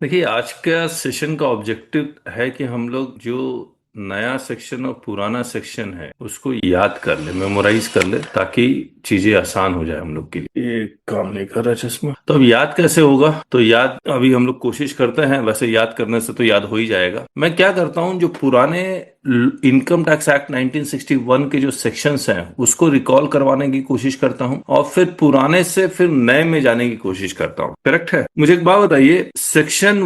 देखिए, आज का सेशन का ऑब्जेक्टिव है कि हम लोग जो नया सेक्शन और पुराना सेक्शन है उसको याद कर ले, मेमोराइज कर ले, ताकि चीजें आसान हो जाए हम लोग के लिए। ये काम नहीं कर रहा चश्मा। तो अब याद कैसे होगा? तो याद अभी हम लोग कोशिश करते हैं। वैसे याद करने से तो याद हो ही जाएगा। मैं क्या करता हूँ, जो पुराने इनकम टैक्स एक्ट 1961 के जो सेक्शंस हैं उसको रिकॉल करवाने की कोशिश करता हूँ, और फिर पुराने से फिर नए में जाने की कोशिश करता हूँ। करेक्ट है? मुझे एक बात बताइए, सेक्शन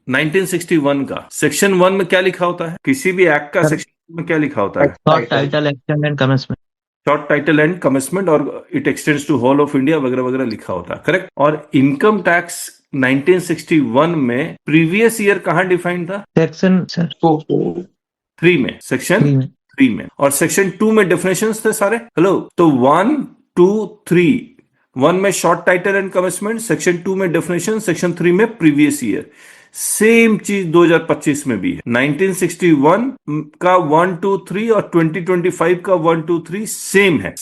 1961 का सेक्शन 1 में क्या लिखा होता है? किसी भी एक्ट का सेक्शन में क्या लिखा होता है? Short title extent and commencement. Short title and commitment, और it extends to whole of India वगैरह वगैरह लिखा होता है। करेक्ट? और इनकम टैक्स 1961 में प्रीवियस ईयर कहां डिफाइंड था? सेक्शन सर 3 में, सेक्शन 3 में। 3 में। और सेक्शन 2 में डेफिनेशंस थे सारे। हेलो, तो 1, 2, 3, 1 में short title and commitment, section 2 में डेफिनेशन, सेक्शन 3 में प्रीवियस ईयर। सेम चीज 2025 में भी है। 1961 का 1, 2, 3 और 2025 का 1, 2, 3 सेम है।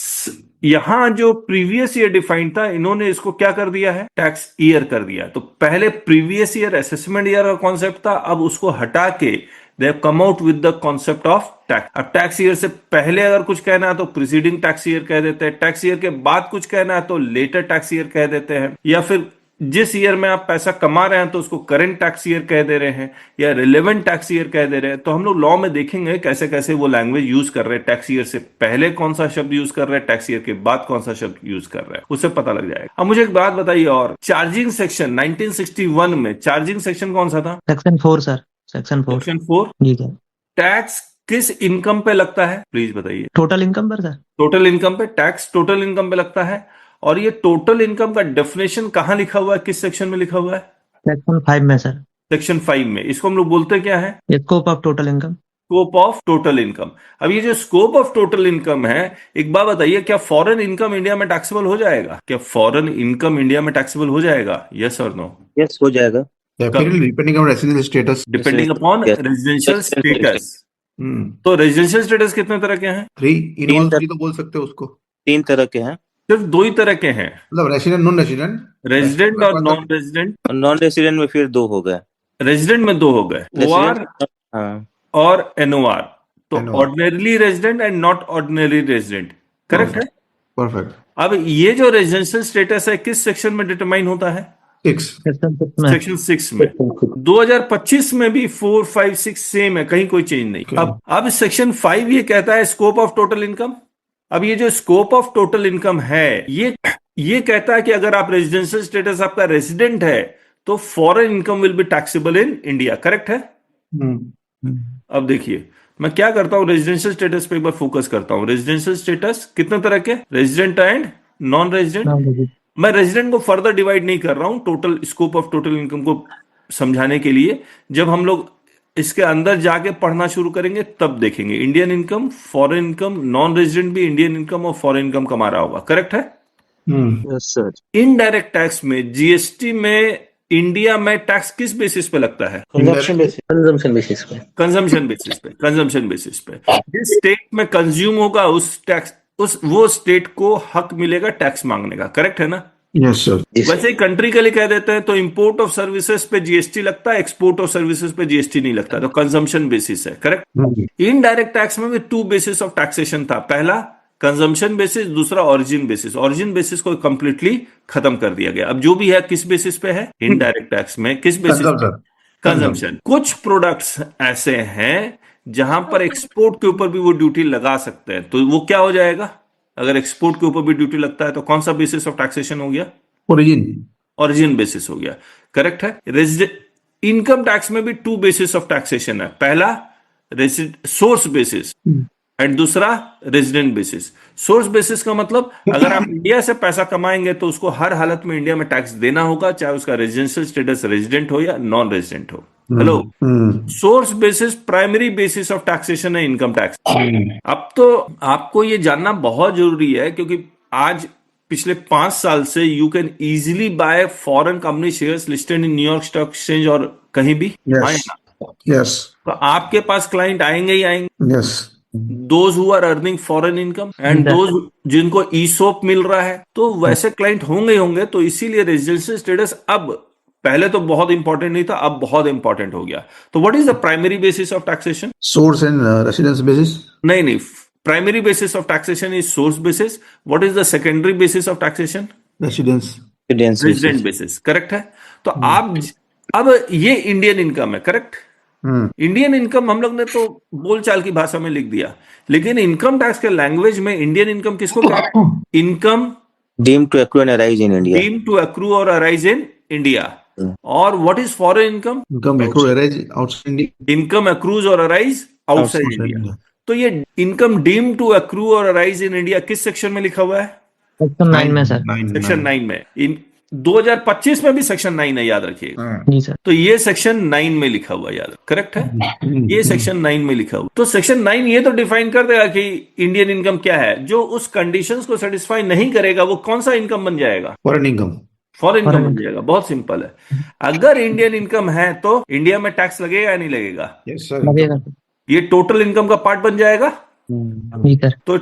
यहां जो प्रीवियस ईयर डिफाइंड था, इन्होंने इसको क्या कर दिया है? टैक्स ईयर कर दिया। तो पहले प्रीवियस ईयर असेसमेंट ईयर का कॉन्सेप्ट था, अब उसको हटा के they have come out with the concept of tax. अब टैक्स ईयर से पहले अगर कुछ कहना है तो प्रीसीडिंग टैक्स ईयर कह देते हैं, टैक्स ईयर के बाद कुछ कहना है तो लेटर टैक्स ईयर कह देते हैं, या फिर जिस ईयर में आप पैसा कमा रहे हैं तो उसको करंट टैक्स ईयर कह दे रहे हैं, या रिलेवेंट टैक्स ईयर कह दे रहे हैं। तो हम लोग लॉ में देखेंगे कैसे कैसे वो लैंग्वेज यूज कर रहे हैं। टैक्स ईयर से पहले कौन सा शब्द यूज कर रहे हैं, टैक्स ईयर के बाद कौन सा शब्द यूज कर रहे हैं, उससे पता लग जाएगा। अब मुझे एक बात बताइए, और चार्जिंग सेक्शन 1961 में चार्जिंग सेक्शन कौन सा था? Section 4 sir, section 4। सेक्शन 4। जी सर। टैक्स किस इनकम पे लगता है, प्लीज बताइए? टोटल इनकम पर सर। टोटल इनकम पे टैक्स, टोटल इनकम पे लगता है। और ये टोटल इनकम का डेफिनेशन कहां लिखा हुआ है, किस सेक्शन में लिखा हुआ है? सेक्शन 5 में सर। सेक्शन 5 में। इसको हम लोग बोलते क्या है? Scope of total income. Scope of total income. अब ये जो स्कोप ऑफ टोटल इनकम है, एक बात बताइए, क्या फॉरेन इनकम इंडिया में टैक्सेबल हो जाएगा? क्या फॉरेन इनकम इंडिया में टैक्सेबल हो जाएगा? यस और नो? यस हो जाएगा। Definitely depending on residential status. Depending upon Yes. Residential Residential status. तो रेजिडेंशियल स्टेटस कितने तरह के हैं? 3 in all तीन 3 तो बोल सकते हो उसको। 3 तरह के हैं। सिर्फ 2 ही तरह के हैं, मतलब रेसिडेंट नॉन रेसिडेंट। रेजिडेंट और मतलब नॉन रेजिडेंट। और नॉन रेसिडेंट में फिर 2 हो गए। रेजिडेंट में 2 हो गए, ओआर रेसिडेंट, हाँ। और एनओआर। तो NOR. Ordinary resident and not ordinary resident. Correct है? Perfect. अब ये जो रेजिडेंशियल स्टेटस है किस सेक्शन में डिटरमाइन होता है? 6. सेक्शन 6 में। सेक्शन 6 में। 2025 में भी 4, 5, 6 सेम है, कहीं कोई चेंज नहीं। Okay. अब सेक्शन 5 ये कहता है स्कोप ऑफ टोटल इनकम। अब ये जो स्कोप ऑफ टोटल इनकम है, ये कहता है कि अगर आप रेजिडेंशियल स्टेटस आपका रेजिडेंट है तो foreign income will be taxable in India. Correct है? अब देखिए, मैं क्या करता हूं, रेजिडेंशियल स्टेटस पे एक बार फोकस करता हूं। रेजिडेंशियल स्टेटस कितने तरह के? Resident and non resident. मैं रेजिडेंट को फर्दर डिवाइड नहीं कर रहा हूं, total scope of total income को समझाने के लिए। जब हम लोग इसके अंदर जाके पढ़ना शुरू करेंगे तब देखेंगे Indian income, foreign income, non resident भी इंडियन इनकम और फॉरेन इनकम कमा रहा होगा। करेक्ट है? Yes sir. इनडायरेक्ट टैक्स में, जीएसटी में, इंडिया में टैक्स किस बेसिस पे लगता है? कंजम्पशन बेसिस पे। कंजम्पशन बेसिस पे। कंजम्पशन बेसिस पे। जिस स्टेट में कंज्यूम होगा उस टैक्स, वो स्टेट को हक मिलेगा टैक्स मांगने का। करेक्ट है ना? Yes sir. वैसे ही कंट्री के लिए कह देते हैं तो इंपोर्ट ऑफ सर्विसेज पे जीएसटी लगता है, एक्सपोर्ट ऑफ सर्विसेज पे जीएसटी नहीं लगता। तो कंजम्पशन बेसिस है। करेक्ट? इनडायरेक्ट टैक्स में भी 2 बेसिस ऑफ टैक्सेशन था। पहला कंजम्पशन बेसिस, दूसरा ओरिजिन बेसिस। ओरिजिन बेसिस को कंप्लीटली खत्म कर दिया गया। अब जो भी है किस बेसिस पे है? इनडायरेक्ट टैक्स में किस बेसिस? Consumption. कंजम्पशन। कुछ प्रोडक्ट्स ऐसे हैं जहां पर एक्सपोर्ट के ऊपर भी वो ड्यूटी लगा सकते हैं, तो वो क्या हो जाएगा? अगर एक्सपोर्ट के ऊपर भी ड्यूटी लगता है तो कौन सा बेसिस ऑफ टैक्सेशन हो गया? Origin. ओरिजिन बेसिस हो गया। करेक्ट है? इनकम टैक्स में भी 2 बेसिस ऑफ टैक्सेशन है। पहला सोर्स बेसिस एंड दूसरा रेजिडेंट बेसिस। सोर्स बेसिस का मतलब अगर आप इंडिया से पैसा कमाएंगे तो उसको हर हालत में इंडिया में टैक्स देना होगा, चाहे उसका रेजिडेंशियल स्टेटस रेजिडेंट हो या नॉन रेजिडेंट हो। Hello, source basis primary basis of taxation है इनकम टैक्स। अब तो आपको ये जानना बहुत जरूरी है, क्योंकि आज पिछले 5 साल से you can easily bye foreign company shares listed in New York stock exchange और कहीं भी। Yes. Yes. तो आपके पास क्लाइंट आएंगे ही आएंगे। Yes. Those who are earning foreign income and those जिनको ईसोप मिल रहा है, तो वैसे क्लाइंट होंगे ही होंगे। तो इसीलिए रेजिडेंशियल स्टेटस अब पहले तो बहुत इंपॉर्टेंट नहीं था, अब बहुत इंपॉर्टेंट हो गया। तो what is the primary basis of taxation? Source and residence basis. नहीं, primary basis of taxation is source basis. What is the secondary basis of taxation? Residence. Residence resident basis. Basis, correct है। तो आप अब ये Indian income है, correct. Hmm. Indian income हम लोग ने तो बोलचाल की भाषा में लिख दिया, लेकिन इनकम टैक्स के लैंग्वेज में इंडियन इनकम किसको कहते हैं? Income Deemed to accrue and arise in India. Deem to accrue और अराइज इन इंडिया। और what is foreign income? Income accrued arise outside India. Income accrues और arise outside Outside India. India. तो ये income deem to accrue और arise in India किस section में लिखा हुआ है? सेक्शन 9 में सर। सेक्शन 9 में। इन 2025 में भी सेक्शन 9 है, याद रखिएगा। जी सर। तो ये सेक्शन 9 में लिखा हुआ है, याद, करेक्ट है। ये सेक्शन 9 में लिखा हुआ। तो सेक्शन 9 ये तो डिफाइन कर देगा कि इंडियन इनकम क्या है। जो उस कंडीशंस को सेटिस्फाई नहीं करेगा वो कौन सा इनकम बन जाएगा? Foreign income. Foreign income Foreign बन जाएगा। बहुत सिंपल है। अगर इंडियन इनकम है तो इंडिया में टैक्स लगेगा या नहीं लगेगा? Yes, sir. लगेगा सर। ये टोटल इनकम का पार्ट बन जाएगा। जी सर। तो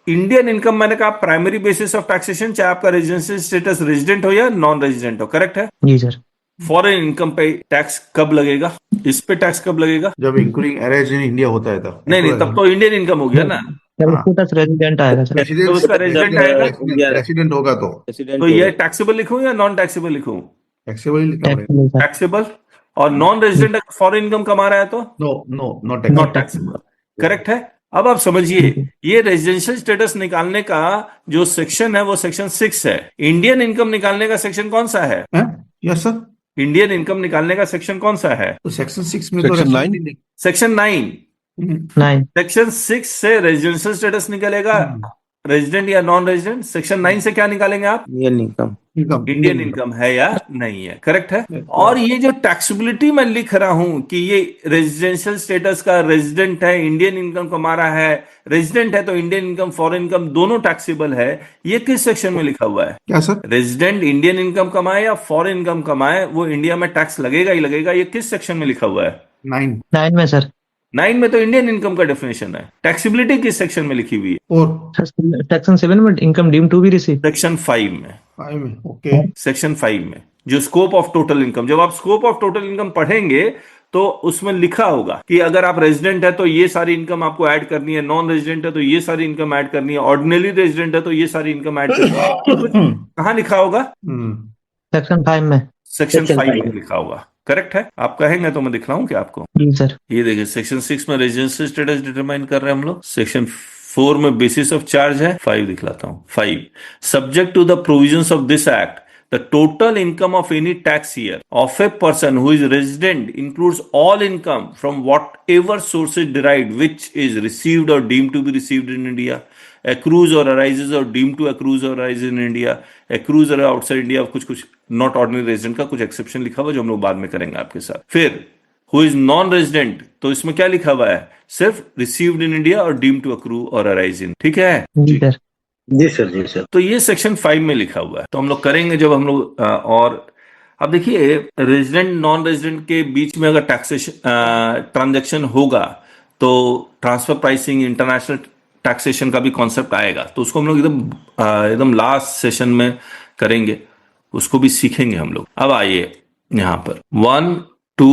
इंडियन इनकम मैंने कहा प्राइमरी बेसिस ऑफ टैक्सेशन, चाहे आपका रेजिडेंशियल स्टेटस रेजिडेंट हो या नॉन रेजिडेंट हो, करेक्ट है। जी सर। फॉरेन इनकम पे टैक्स कब लगेगा? इस पे टैक्स कब लगेगा? जब including arise in India होता है तब. नहीं, तब तो इंडियन इनकम हो गया ना। जब स्टेटस रेजिडेंट आएगा सर। Resident. तो उसका resident आएगा? Resident होगा तो. Resident तो ये टैक्सेबल लिखूं या नॉन टैक्सेबल लिखूं? Taxable ही लिखा टैक्स पड़ेगा. सर। टैक्सेबल। और नॉन रेजिडेंट अगर फॉरेन इनकम कमा रहा है तो No, not taxable. Not taxable, correct है। अब आप समझिए, ये रेजिडेंशियल स्टेटस निकालने का जो सेक्शन है वो सेक्शन 6 है। इंडियन इनकम निकालने का सेक्शन कौन सा है? हैं? Yes, sir. इंडियन इनकम निकालने का सेक्शन कौन सा है? तो सेक्शन 6 में तो Section resident 9? नहीं. सेक्शन 9। 9। सेक्शन 6 से रेजिडेंशियल स्टेटस निकलेगा, रेजिडेंट या नॉन रेजिडेंट। सेक्शन 9 से क्या निकालेंगे आप? Indian income. Income. Indian income है या नहीं है, करेक्ट है। और ये जो टैक्सेबिलिटी मैं लिख रहा हूं कि ये रेजिडेंशियल स्टेटस का रेजिडेंट है, इंडियन इनकम कमा रहा है, रेजिडेंट है तो इंडियन इनकम फॉरेन इनकम दोनों टैक्सेबल है, ये किस सेक्शन में लिखा हुआ है? क्या सर? रेजिडेंट इंडियन इनकम कमाए या फॉरेन इनकम कमाए, वो इंडिया में टैक्स लगेगा ही लगेगा। ये किस सेक्शन में लिखा हुआ है? 9. 9 में सर। 9 में तो इंडियन इनकम का डेफिनेशन है। टैक्सेबिलिटी किस सेक्शन में लिखी हुई है? और सेक्शन 7 में income deem to be receive. Section 5 में। 5 में. Okay. सेक्शन 5 में जो स्कोप ऑफ टोटल इनकम, जब आप स्कोप ऑफ टोटल इनकम पढ़ेंगे तो उसमें लिखा होगा कि अगर आप रेजिडेंट है तो ये सारी इनकम आपको ऐड करनी है, नॉन रेजिडेंट है तो ये सारी इनकम ऐड करनी है, ऑर्डिनरी रेजिडेंट है तो ये सारी इनकम ऐड करनी है। कहाँ लिखा होगा? सेक्शन 5 में। सेक्शन 5 में लिखा होगा, करेक्ट है। आप कहेंगे तो मैं दिखलाऊं क्या आपको? जी सर। ये देखिए, सेक्शन 6 में रेजिडेंशियल स्टेटस डिटरमाइन कर रहे हैं हम लोग। सेक्शन 4 में बेसिस ऑफ चार्ज है। 5 दिखलाता हूं। 5, subject to the provisions of this act, the total income of any tax year of a person who is resident includes all income from whatever sources derived which is received or deemed to be received in India, accrues or arises or deemed to accrues or arise in India, accrues or outside India, कुछ not ordinary resident का कुछ exception लिखा हुआ जो हम लोग बाद में करेंगे आपके साथ। फिर who is non resident, तो इसमें क्या लिखा हुआ है? सिर्फ received in India और deemed to accrue or arise in, ठीक है। जी सर। जी सर, जी सर। तो ये सेक्शन 5 में लिखा हुआ है, तो हम लोग करेंगे जब हम लोग और अब देखिए, रेजिडेंट नॉन रेजिडेंट के बीच में अगर टैक्सेशन ट्रांजैक्शन होगा तो ट्रांसफर प्राइसिंग, इंटरनेशनल टैक्सेशन का भी कॉन्सेप्ट आएगा, तो उसको हम लोग एकदम लास्ट सेशन में करेंगे, उसको भी सीखेंगे हम लोग। अब आइए यहाँ पर 1 2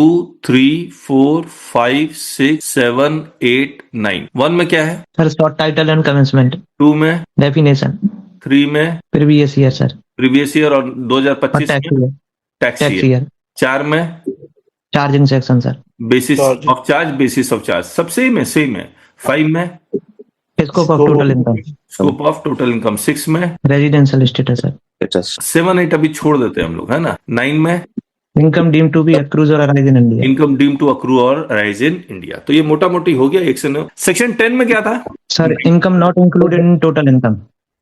3 4 5 6 7 8 9। 1 में क्या है sir? Short title and commencement. 2 में डेफिनेशन। 3 में previous year sir. Previous year और 2025 टैक्स में year. Tax tax year. Year. 4 में charging section sir. Basis of charge, basis of charge, सब सेम है। 5 में scope of total income. Scope of total income. 6 में residential status sir. 7 8 अभी छोड़ देते हैं हम लोग, है ना। 9 में income deem to be accrues और arise in India. Income deem to accrue और राइज इन इंडिया। तो ये मोटा मोटी हो गया। सेक्शन 10 में क्या था? Sir income not included in total income.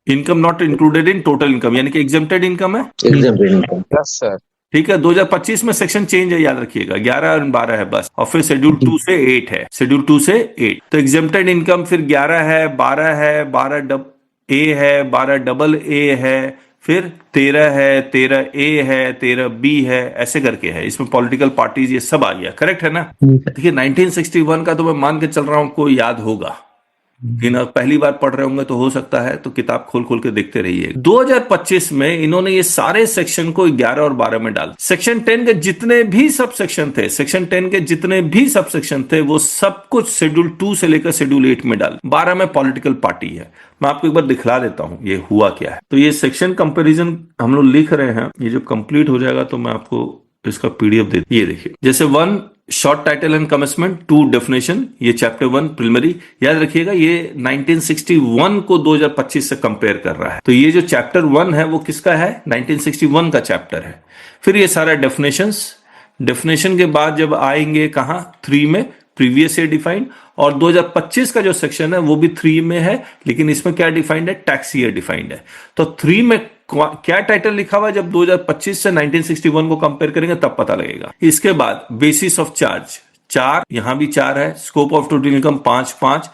Income not included in total income, यानी कि एग्जेम्प्टेड इनकम है, Exempted income. Yes sir. ठीक है। 2025 में सेक्शन चेंज है, याद रखिएगा, 11 और 12 है बस, और फिर शेड्यूल 2 से 8 है, शेड्यूल 2 से 8। तो एग्जेम्प्टेड इनकम फिर 11 है, 12 है, 12 डब ए है, 12 डबल ए है, फिर 13 है, 13 ए है, 13 बी है, ऐसे करके है। इसमें पॉलिटिकल पार्टीज ये सब आ गया, करेक्ट है ना। देखिए 1961 का तो मैं मान के चल रहा हूं आपको याद होगा, लेकिन अब पहली बार पढ़ रहे होंगे तो हो सकता है तो किताब खोल खोल के देखते रहिए। 2025 में इन्होंने ये सारे सेक्शन को 11 और 12 में डाल, सेक्शन 10 के जितने भी सब सेक्शन थे, सेक्शन 10 के जितने भी सब सेक्शन थे वो सब कुछ शेड्यूल 2 से लेकर शेड्यूल 8 में डाल। 12 में पॉलिटिकल पार्टी है। मैं आपको एक बार दिखला देता हूं ये हुआ क्या है। तो ये सेक्शन कंपैरिजन हम लोग लिख रहे हैं, ये जब कंप्लीट हो जाएगा तो मैं आपको इसका पीडीएफ दे, ये देखिए। जैसे 1 short title and commitment, 2 definition, ये चैप्टर 1 प्रिलिमिनरी। याद रखिएगा ये 1961 को 2025 से कंपेयर कर रहा है। तो ये जो चैप्टर 1 है वो किसका है? 1961 का चैप्टर है। फिर ये सारा डेफिनेशंस, डेफिनेशन के बाद जब आएंगे कहां? 3 में प्रीवियस ईयर डिफाइंड, और 2025 का जो सेक्शन है वो भी 3 में है, लेकिन इसमें क्या डिफाइंड है? टैक्स ईयर डिफाइंड है। तो 3 में क्या टाइटल लिखा हुआ है? जब 2025 से 1961 को कंपेयर करेंगे तब पता लगेगा। इसके बाद बेसिस ऑफ चार्ज 4, यहां भी 4 है। Scope of total income 5।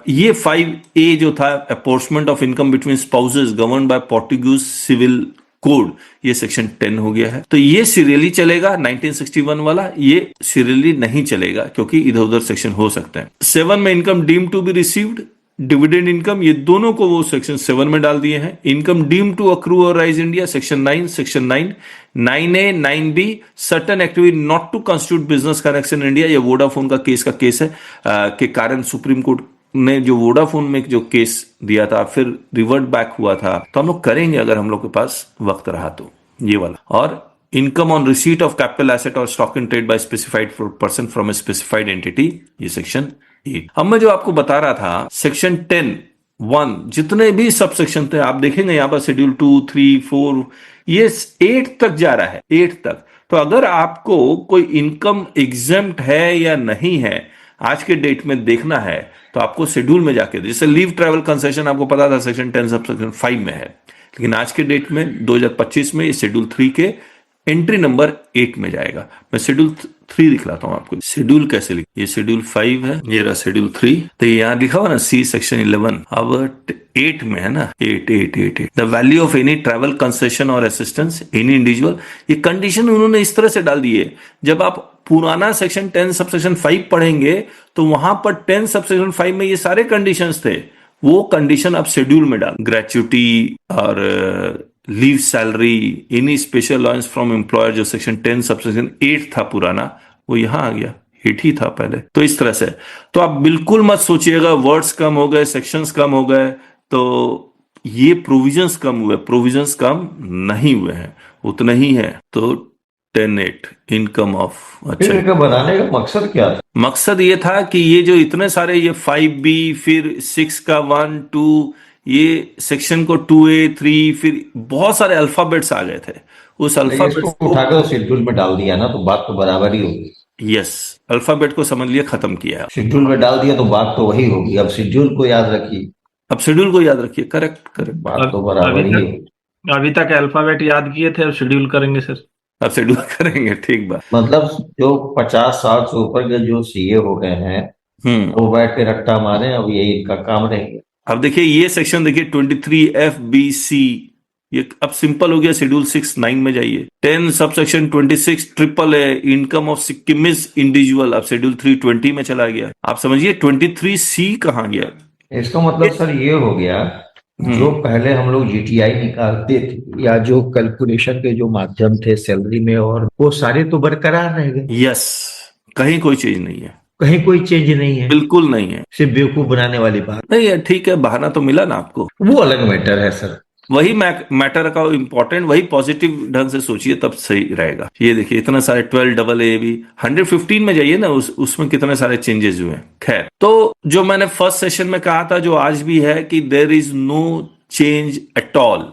ये 5A जो था, apportionment of income between spouses govern by Portuguese civil code, ये सेक्शन 10 हो गया है। तो ये सीरियली चलेगा 1961 वाला, ये सीरियली नहीं चलेगा क्योंकि इधर उधर सेक्शन हो सकते हैं। 7 में income deem to be received, dividend income, ये दोनों को वो सेक्शन 7 में डाल दिए हैं। इनकम डीम टू अक्रू और arise India section 9, 9A, 9B, certain activity not to constitute business connection India, ये वोडाफोन का केस है के कारण सुप्रीम कोर्ट ने जो वोडाफोन में जो केस दिया था फिर रिवर्ट बैक हुआ था, तो हम लोग करेंगे अगर हम लोग के पास वक्त रहा तो ये वाला। और income on receipt of capital asset और stock in trade by specified person from a specified entity, ये सेक्शन 8। अब मैं जो आपको बता रहा था सेक्शन 10(1) जितने भी सब सेक्शन थे आप देखेंगे यहां पर शेड्यूल 2, 3, 4, ये 8 तक जा रहा है, 8 तक। तो अगर आपको कोई इनकम एग्जेम्प्ट है या नहीं है आज के डेट में देखना है तो आपको शेड्यूल में जाके, जैसे लीव ट्रैवल कंसेशन आपको पता था सेक्शन 10 सब सेक्शन 5 में है, लेकिन आज के डेट में 2025 में शेड्यूल 3 के एंट्री नंबर 8 में जाएगा। मैं शेड्यूल 3 दिखलाता हूं आपको। शेड्यूल कैसे लिख, ये शेड्यूल 5 है, ये रहा शेड्यूल 3। तो यहाँ लिखा हुआ ना सी सेक्शन 11, अब 8 में है ना, 8। The value of any travel concession और असिस्टेंस एनी इंडिविजुअल, ये कंडीशन उन्होंने इस तरह से डाल दी है। जब आप पुराना सेक्शन 10 सब सेक्शन 5 पढ़ेंगे तो वहां पर 10 सब सेक्शन 5 में ये सारे कंडीशंस थे, वो कंडीशन अब शेड्यूल में डाल। ग्रेचुटी और leave salary, any special allowance from employer, जो सेक्शन 10 सब सेक्शन 8 था पुराना, वो यहां आ गया, 8 ही था पहले। तो इस तरह से तो आप बिल्कुल मत सोचिएगा वर्ड्स कम हो गए, सेक्शंस कम हो गए, तो ये प्रोविजंस कम हुए, प्रोविजंस कम नहीं हुए हैं, उतना ही है। तो 10(8) इनकम ऑफ, अच्छा इनका बनाने का मकसद क्या था? मकसद ये था कि ये जो इतने सारे ये 5B, फिर 6 का 1, 2, ये सेक्शन को 2A, 3, फिर बहुत सारे अल्फाबेट्स आ गए थे। उस अल्फाबेट इसको उठाकर तो शेड्यूल में डाल दिया ना, तो बात तो बराबर ही होगी। यस, अल्फाबेट को समझ लिया, खत्म किया। शेड्यूल में डाल दिया तो बात तो वही होगी। अब शेड्यूल को याद रखिए, अब शेड्यूल को याद रखिए, करेक्ट। बात तो बराबर ही होगी। अभी तक अल्फाबेट याद किए थे, अब शेड्यूल करेंगे सर। अब शेड्यूल करेंगे, ठीक बात। मतलब जो 50 साल से ऊपर के जो सीए हो गए हैं वो बैठ के रट्टा मारे, अब यही इनका काम रहेगा। अब देखिए ये सेक्शन देखिए 23FBC, ये अब सिंपल हो गया। शेड्यूल 6, 9 में जाइए। 10 sub section 26 AAA, income of Sikkimese individual, अब शेड्यूल 3 20 में चला गया। आप समझिए 23C कहाँ गया। इसका मतलब सर ये हो गया, जो पहले हम लोग जीटीआई निकालते थे या जो कैलकुलेशन के जो माध्यम थे सैलरी में, और वो सारे तो बरकरार रह गए। यस, कहीं कोई चीज नहीं है, कहीं कोई चेंज नहीं है, बिल्कुल नहीं है। सिर्फ बेवकूफ बनाने वाली बात नहीं है, ठीक है, बहाना तो मिला ना आपको, वो अलग मैटर है सर। वही मैटर का इम्पोर्टेंट, वही पॉजिटिव ढंग से सोचिए तब सही रहेगा। ये देखिए इतना सारे 12AA भी 115 में जाइए ना, उसमें कितने सारे चेंजेस हुए। खैर, तो जो मैंने फर्स्ट सेशन में कहा था, जो आज भी है कि there is no change at all,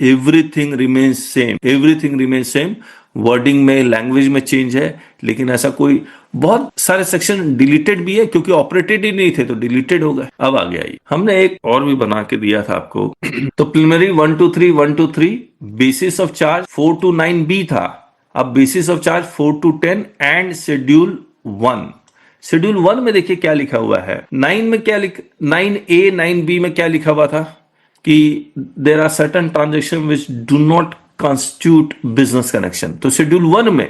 everything remains same, everything remains same. Wording में, लैंग्वेज में चेंज है, लेकिन ऐसा कोई, बहुत सारे सेक्शन डिलीटेड भी है क्योंकि ऑपरेटेड ही नहीं थे तो डिलीटेड हो गए। अब आ गया, हमने एक और भी बना के दिया था आपको। तो preliminary 1 2 3, 1 2 3, basis of charge 4 to 9B था, अब basis of charge 4 to 10 and schedule 1। Schedule 1 में देखिए क्या लिखा हुआ है। 9 में क्या 9A, 9B में क्या लिखा हुआ था कि there are certain transaction which do not constitute business connection. तो शेड्यूल 1 में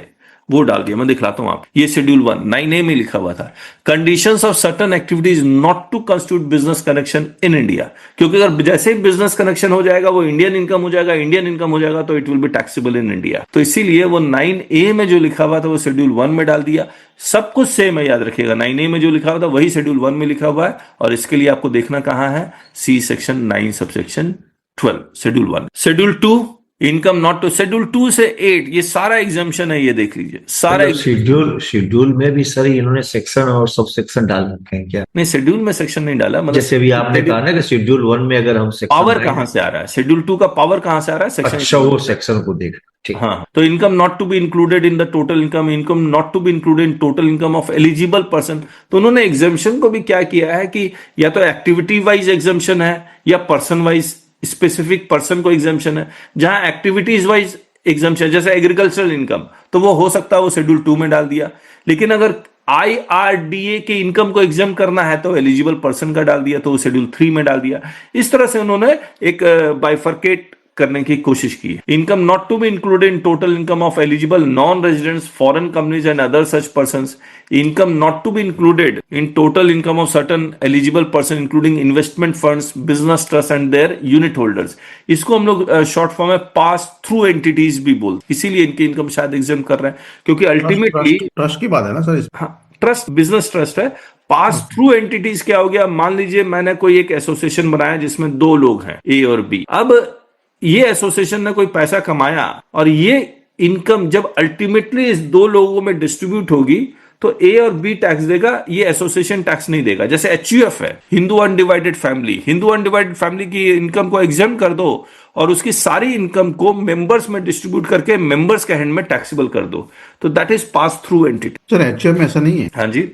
वो डाल दिया। मैं दिखलाता हूं आप, ये शेड्यूल 1 9A में लिखा हुआ था, conditions of certain activities not to constitute business connection in India. क्योंकि अगर जैसे ही बिजनेस कनेक्शन हो जाएगा वो इंडियन इनकम हो जाएगा, इंडियन इनकम हो जाएगा तो it will be taxable in India. तो इसीलिए वो 9A में जो लिखा हुआ था वो शेड्यूल 1 में डाल दिया। सब कुछ सेम है, याद रखिएगा, 9A में जो लिखा हुआ था वही शेड्यूल 1 में लिखा हुआ है। और इसके लिए आपको देखना कहां है, see section 9 subsection 12 schedule 1। Schedule 2 income not to, schedule 2 से 8 ये सारा एग्जाम्पशन है, ये देख लीजिए सारा। शेड्यूल में भी सर इन्होंने सेक्शन और सब सेक्शन डाल रखे हैं क्या? नहीं, शेड्यूल में सेक्शन नहीं डाला, मतलब जैसे भी आपने कहा ना कि शेड्यूल 1 में अगर हम सेक्शन पावर कहां से आ रहा है, शेड्यूल 2 का पावर कहां से आ रहा है, सेक्शन। अच्छा, वो सेक्शन को देख, ठीक। हाँ, तो income not to be included in the total income, income not to be included in total income of eligible person. तो उन्होंने एग्जाम्पशन को भी क्या किया है कि या तो एक्टिविटी वाइज एग्जाम्पशन है या पर्सन वाइज, स्पेसिफिक पर्सन को एग्जाम्पशन है। जहां एक्टिविटीज वाइज एग्जाम्पशन जैसे एग्रीकल्चरल इनकम तो वो हो सकता है वो शेड्यूल 2 में डाल दिया, लेकिन अगर IRDA के इनकम को एग्जाम करना है तो एलिजिबल पर्सन का डाल दिया, तो वो शेड्यूल 3 में डाल दिया। इस तरह से उन्होंने एक बाइफर्केट करने की कोशिश की। Income not to be included in total income of eligible non residents foreign companies and other such persons. Income not to be included in total income of certain eligible person including investment funds, business trust and their unit holders. इसको हम लोग short form में pass through entities भी बोलते, इसीलिए इनकी income शायद exam कर रहे हैं, क्योंकि अल्टीमेटली ट्रस्ट की बात है ना सर। हाँ, ट्रस्ट, बिजनेस ट्रस्ट है। पास थ्रू एंटिटीज क्या हो गया, मान लीजिए मैंने कोई एक एसोसिएशन बनाया जिसमें 2 लोग हैं, ए और बी। अब ये एसोसिएशन ने कोई पैसा कमाया और ये इनकम जब अल्टीमेटली इस 2 लोगों में डिस्ट्रीब्यूट होगी तो ए और बी टैक्स देगा, ये एसोसिएशन टैक्स नहीं देगा। जैसे HUF है, Hindu undivided family, Hindu undivided family की इनकम को एग्जाम कर दो और उसकी सारी इनकम को मेंबर्स में डिस्ट्रीब्यूट करके मेंबर्स के हैंड में टैक्सेबल कर दो, तो that is pass through entity. Sir HUF में ऐसा नहीं है। हाँ जी,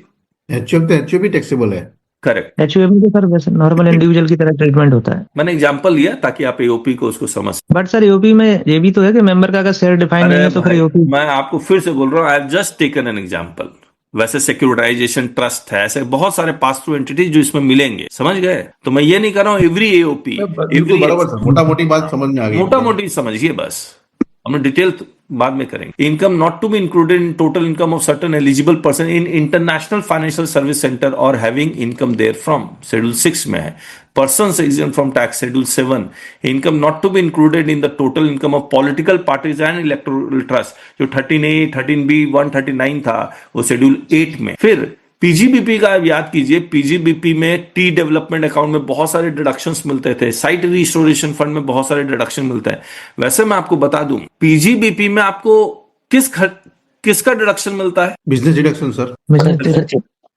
HUF तो HUF भी टैक्सेबल है। करेक्ट। HUF में तो सर वैसे नॉर्मल इंडिविजुअल की तरह ट्रीटमेंट होता है। मैंने एग्जांपल लिया ताकि आप AOP को उसको समझ। बट सर AOP में ये भी तो है कि मेंबर का अगर शेयर डिफाइन नहीं है तो फिर AOP। मैं आपको फिर से बोल रहा हूं, I have just taken an example. वैसे सिक्योरिटाइजेशन ट्रस्ट है, ऐसे बहुत सारे पास थ्रू एंटिटीज जो इसमें मिलेंगे, समझ गए? तो मैं ये नहीं कर रहा हूं एवरी AOP, बिल्कुल बराबर सर, मोटा मोटी बात समझ में आ गई। मोटा मोटी समझिए, बस हम डिटेल बाद में करेंगे। Income not to be included in total income of certain eligible person in international financial service centre और having income therefrom, schedule 6 में है। Persons exempt from tax, schedule 7। Income not to be included in the total income of political parties and electoral trust, जो 13A 13B 139 था वो schedule 8 में। फिर PGBP का याद कीजिए, PGBP में टी डेवलपमेंट अकाउंट में बहुत सारे डिडक्शंस मिलते थे, साइट रिस्टोरेशन फंड में बहुत सारे डिडक्शन मिलते हैं। वैसे मैं आपको बता दूं, PGBP में आपको किसका डिडक्शन मिलता है? बिजनेस डिडक्शन सर,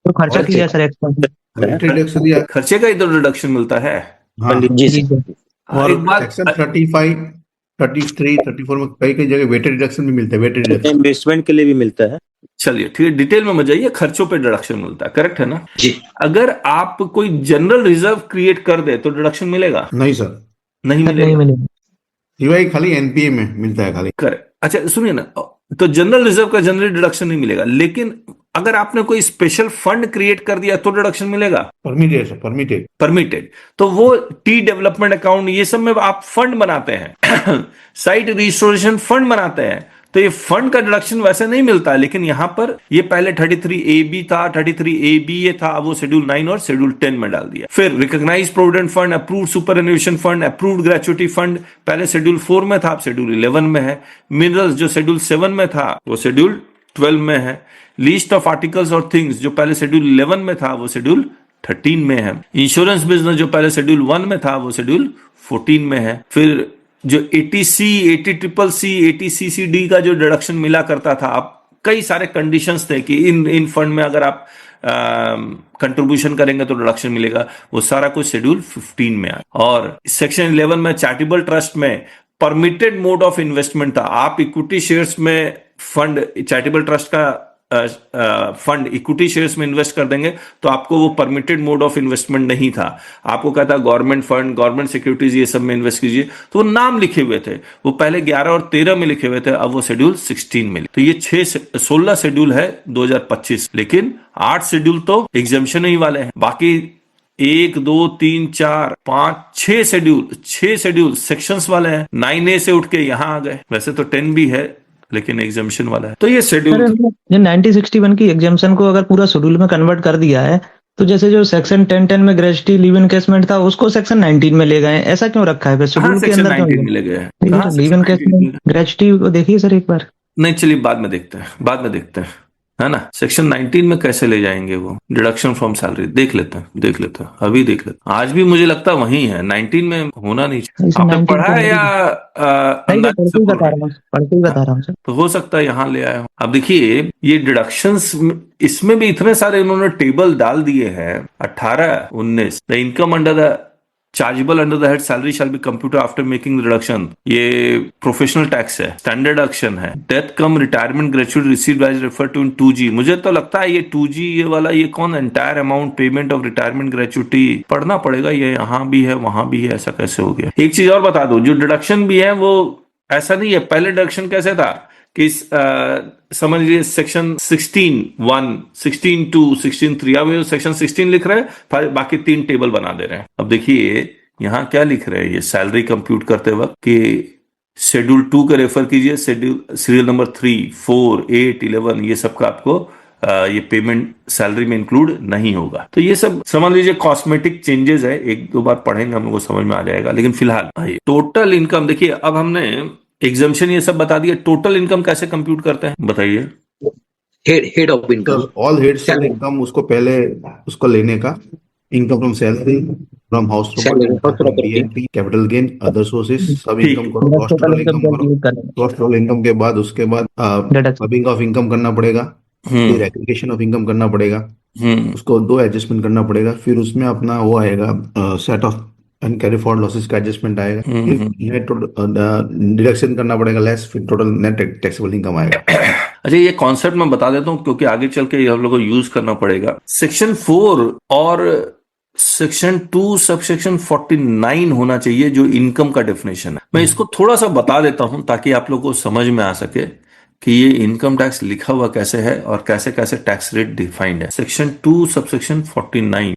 तो खर्चा किया सर एक्स्ट्रा डिडक्शन दिया। खर्चे का इधर डिडक्शन मिलता है। हाँ, जी सर। और एक बात- सेक्शन 35, 33, 34 में कई कई जगह वेटेड डिडक्शन भी मिलता है। वेटेड डिडक्शन इन्वेस्टमेंट के लिए भी मिलता है। चलिए ठीक है, डिटेल में मत जाइए, खर्चों पे डिडक्शन मिलता है, करेक्ट है ना? जी। अगर आप कोई जनरल रिजर्व क्रिएट कर दे तो डिडक्शन मिलेगा? नहीं सर, नहीं नहीं मिलेगा। मिलेगा। सिवाय खाली NPA में मिलता है खाली। करेक्ट। अच्छा सुनिए ना, तो जनरल रिजर्व का जनरल डिडक्शन नहीं मिलेगा, लेकिन अगर आपने कोई स्पेशल फंड क्रिएट कर दिया तो डिडक्शन मिलेगा, परमिटेड सर, परमिटेड। परमिटेड। तो वो टी डेवलपमेंट अकाउंट ये सब में आप फंड बनाते हैं साइट रिस्टोरेशन फंड बनाते हैं, तो ये फंड का डिडक्शन वैसे नहीं मिलता है। लेकिन यहां पर ये पहले 33AB था, 33AB ये था, अब वो शेड्यूल 9 और शेड्यूल 10 में डाल दिया। फिर recognised provident fund, approved superannuation fund, approved gratuity fund, पहले शेड्यूल 4 में था, अब शेड्यूल 11 में है। मिनरल्स जो शेड्यूल 7 में था वो शेड्यूल 12 में है। लिस्ट ऑफ आर्टिकल्स और थिंग्स जो पहले शेड्यूल 11 में था वो शेड्यूल 13 में है। इंश्योरेंस बिजनेस जो पहले शेड्यूल 1 में था वो शेड्यूल 14 में है। फिर जो 80C, 80CCC, 80CCD का जो डिडक्शन मिला करता था, आप कई सारे कंडीशंस थे कि इन फंड में अगर आप कंट्रीब्यूशन करेंगे तो डिडक्शन मिलेगा, वो सारा कुछ शेड्यूल 15 में आया। और सेक्शन 11 में चैरिटेबल ट्रस्ट में परमिटेड मोड ऑफ इन्वेस्टमेंट था। आप इक्विटी शेयर्स में फंड, चैरिटेबल ट्रस्ट का फंड इक्विटी शेयर्स में इन्वेस्ट कर देंगे तो आपको वो परमिटेड मोड ऑफ इन्वेस्टमेंट नहीं था। आपको कहता गवर्नमेंट फंड, गवर्नमेंट सिक्योरिटीज ये सब में इन्वेस्ट कीजिए, तो वो नाम लिखे हुए थे, वो पहले 11 और 13 में लिखे हुए थे, अब वो शेड्यूल 16 में। तो ये 16 शेड्यूल है 2025, लेकिन 8 शेड्यूल तो एग्जाम्पशन ही वाले हैं। बाकी 1, 2, 3, 4, 5, 6 शेड्यूल सेक्शंस वाले हैं। 9A से उठ के यहां आ गए। वैसे तो 10 भी है, लेकिन एग्जामिशन वाला है। तो ये सर शेड्यूल ये 1961 की एग्जाम्शन को अगर पूरा शेड्यूल में कन्वर्ट कर दिया है तो जैसे जो सेक्शन 1010 में ग्रेजुटी लीव इनकेसमेंट था उसको सेक्शन 19 में ले गए हैं, ऐसा क्यों रखा है फिर कहाँ शेड्यूल के सेक्शन अंदर क्यों 19 में ले गए हैं? कहाँ लीव सेक्शन 19 में इनकेसमेंट ले गए? ग्रेजुटी को देखिए सर एक बार। नहीं चलिए बाद में देखते हैं, बाद में देखते हैं, है ना। सेक्शन 19 में कैसे ले जाएंगे वो डिडक्शन फ्रॉम सैलरी, देख लेते हैं, देख लेते हैं, अभी देख लेते हैं। आज भी मुझे लगता है वही है, 19 में होना नहीं चाहिए। इसे आपने 19 पढ़ा है या नहीं, अंदाज पढ़ से के ही बोल बता रहे रहा हैं? हूँ, पढ़ के ही बता रहा हूँ सर। तो हो सकता है यहाँ ले आए हो। अब देखिए ये डिडक्शंस, इसमें भी इतने सारे इन्होंने टेबल डाल दिए हैं। 18, 19 the income under the chargeable under the head salary shall be computer after making reduction, ये प्रोफेशनल टैक्स है, स्टैंडर्ड डिडक्शन है, death cum retirement gratuity received as refer to in 2G। मुझे तो लगता है ये 2G ये वाला, ये कौन, entire amount payment of retirement gratuity पढ़ना पड़ेगा। ये यहाँ भी है वहां भी है, ऐसा कैसे हो गया? एक चीज और बता दो, जो डिडक्शन भी है वो ऐसा नहीं है। पहले डिडक्शन कैसे था कि समझ लीजिए सेक्शन 16(1), 16(2), 16(3), अब ये सेक्शन 16 लिख रहे हैं, फिर बाकी 3 टेबल बना दे रहे हैं। अब देखिए यहाँ क्या लिख रहे हैं, ये सैलरी कंप्यूट करते वक्त कि शेड्यूल 2 का रेफर कीजिए, शेड्यूल सीरियल नंबर 3, 4, 8, 11, ये सब का आपको ये पेमेंट सैलरी में इंक्लूड नहीं होगा। तो ये सब समझ लीजिए कॉस्मेटिक चेंजेस है, 1-2 बार पढ़ेंगे हम लोग को समझ में आ जाएगा। लेकिन फिलहाल टोटल इनकम देखिए, अब हमने एग्जाम्पशन ये सब बता दिया। टोटल इनकम कैसे कंप्यूट करते हैं बताइए? Head of income, all heads of income, उसको पहले उसको लेने का, income from salary, from house property, capital gain, other sources, सब इनकम करो, कॉस्ट टोटल इनकम करो, कॉस्ट टोटल इनकम के बाद उसके बाद क्लबिंग ऑफ इनकम करना पड़ेगा, फिर एग्रीगेशन ऑफ इनकम करना पड़ेगा, उसको 2 एडजस्टमेंट करना पड़ेगा, फिर उसमें अपना वो आएगा set off and carry forward losses का एडजस्टमेंट आएगा, नेट डिडक्शन करना पड़ेगा लेस, फिर टोटल नेट टैक्सेबल इनकम आएगा। अच्छा ये कॉन्सेप्ट मैं बता देता हूं क्योंकि आगे चल के हम लोग को यूज करना पड़ेगा। सेक्शन 4 और सेक्शन 2 सब सेक्शन 49 होना चाहिए जो इनकम का डेफिनेशन है। मैं इसको थोड़ा सा बता देता हूं ताकि आप लोग को समझ में आ सके कि ये इनकम टैक्स लिखा हुआ कैसे है और कैसे कैसे टैक्स रेट डिफाइंड है। सेक्शन 2 सब सेक्शन 49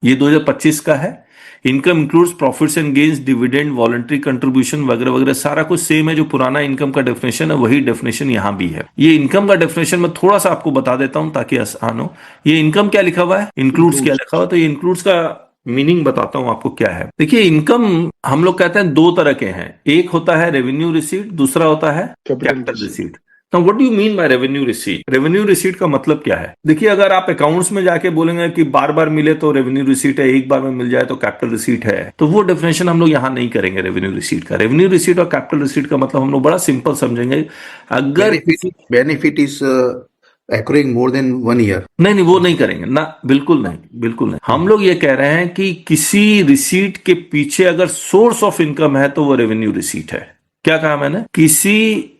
ये 2025 का है। Income includes profits and gains, dividend, voluntary contribution वगैरह वगैरह, सारा कुछ सेम है। जो पुराना इनकम का डेफिनेशन है वही डेफिनेशन यहां भी है। ये इनकम का डेफिनेशन मैं थोड़ा सा आपको बता देता हूं ताकि आसान हो। ये इनकम क्या लिखा हुआ है, इंक्लूड्स क्या लिखा हुआ है, तो ये इंक्लूड्स का मीनिंग बताता हूं आपको क्या है। देखिए इनकम हम लोग कहते हैं 2 तरह के हैं, एक होता है रेवेन्यू रिसीट, दूसरा होता है कैपिटल रिसीट। तो what do you mean by revenue receipt? Revenue receipt का मतलब क्या है? देखिए अगर आप अकाउंट्स में जाके बोलेंगे कि बार बार मिले तो रेवेन्यू रिसीट है, एक बार में मिल जाए तो कैपिटल रिसीट है, तो वो डेफिनेशन हम लोग यहां नहीं करेंगे रेवेन्यू रिसीट का। रेवेन्यू रिसीट और कैपिटल रिसीट का मतलब हम लोग बड़ा सिंपल समझेंगे। अगर benefit is accruing more than 1 year, नहीं वो नहीं करेंगे ना, बिल्कुल नहीं, बिल्कुल नहीं। हम लोग ये कह रहे हैं कि किसी रिसीट के पीछे अगर सोर्स ऑफ इनकम है तो वो रेवेन्यू रिसीट है। क्या कहा मैंने? किसी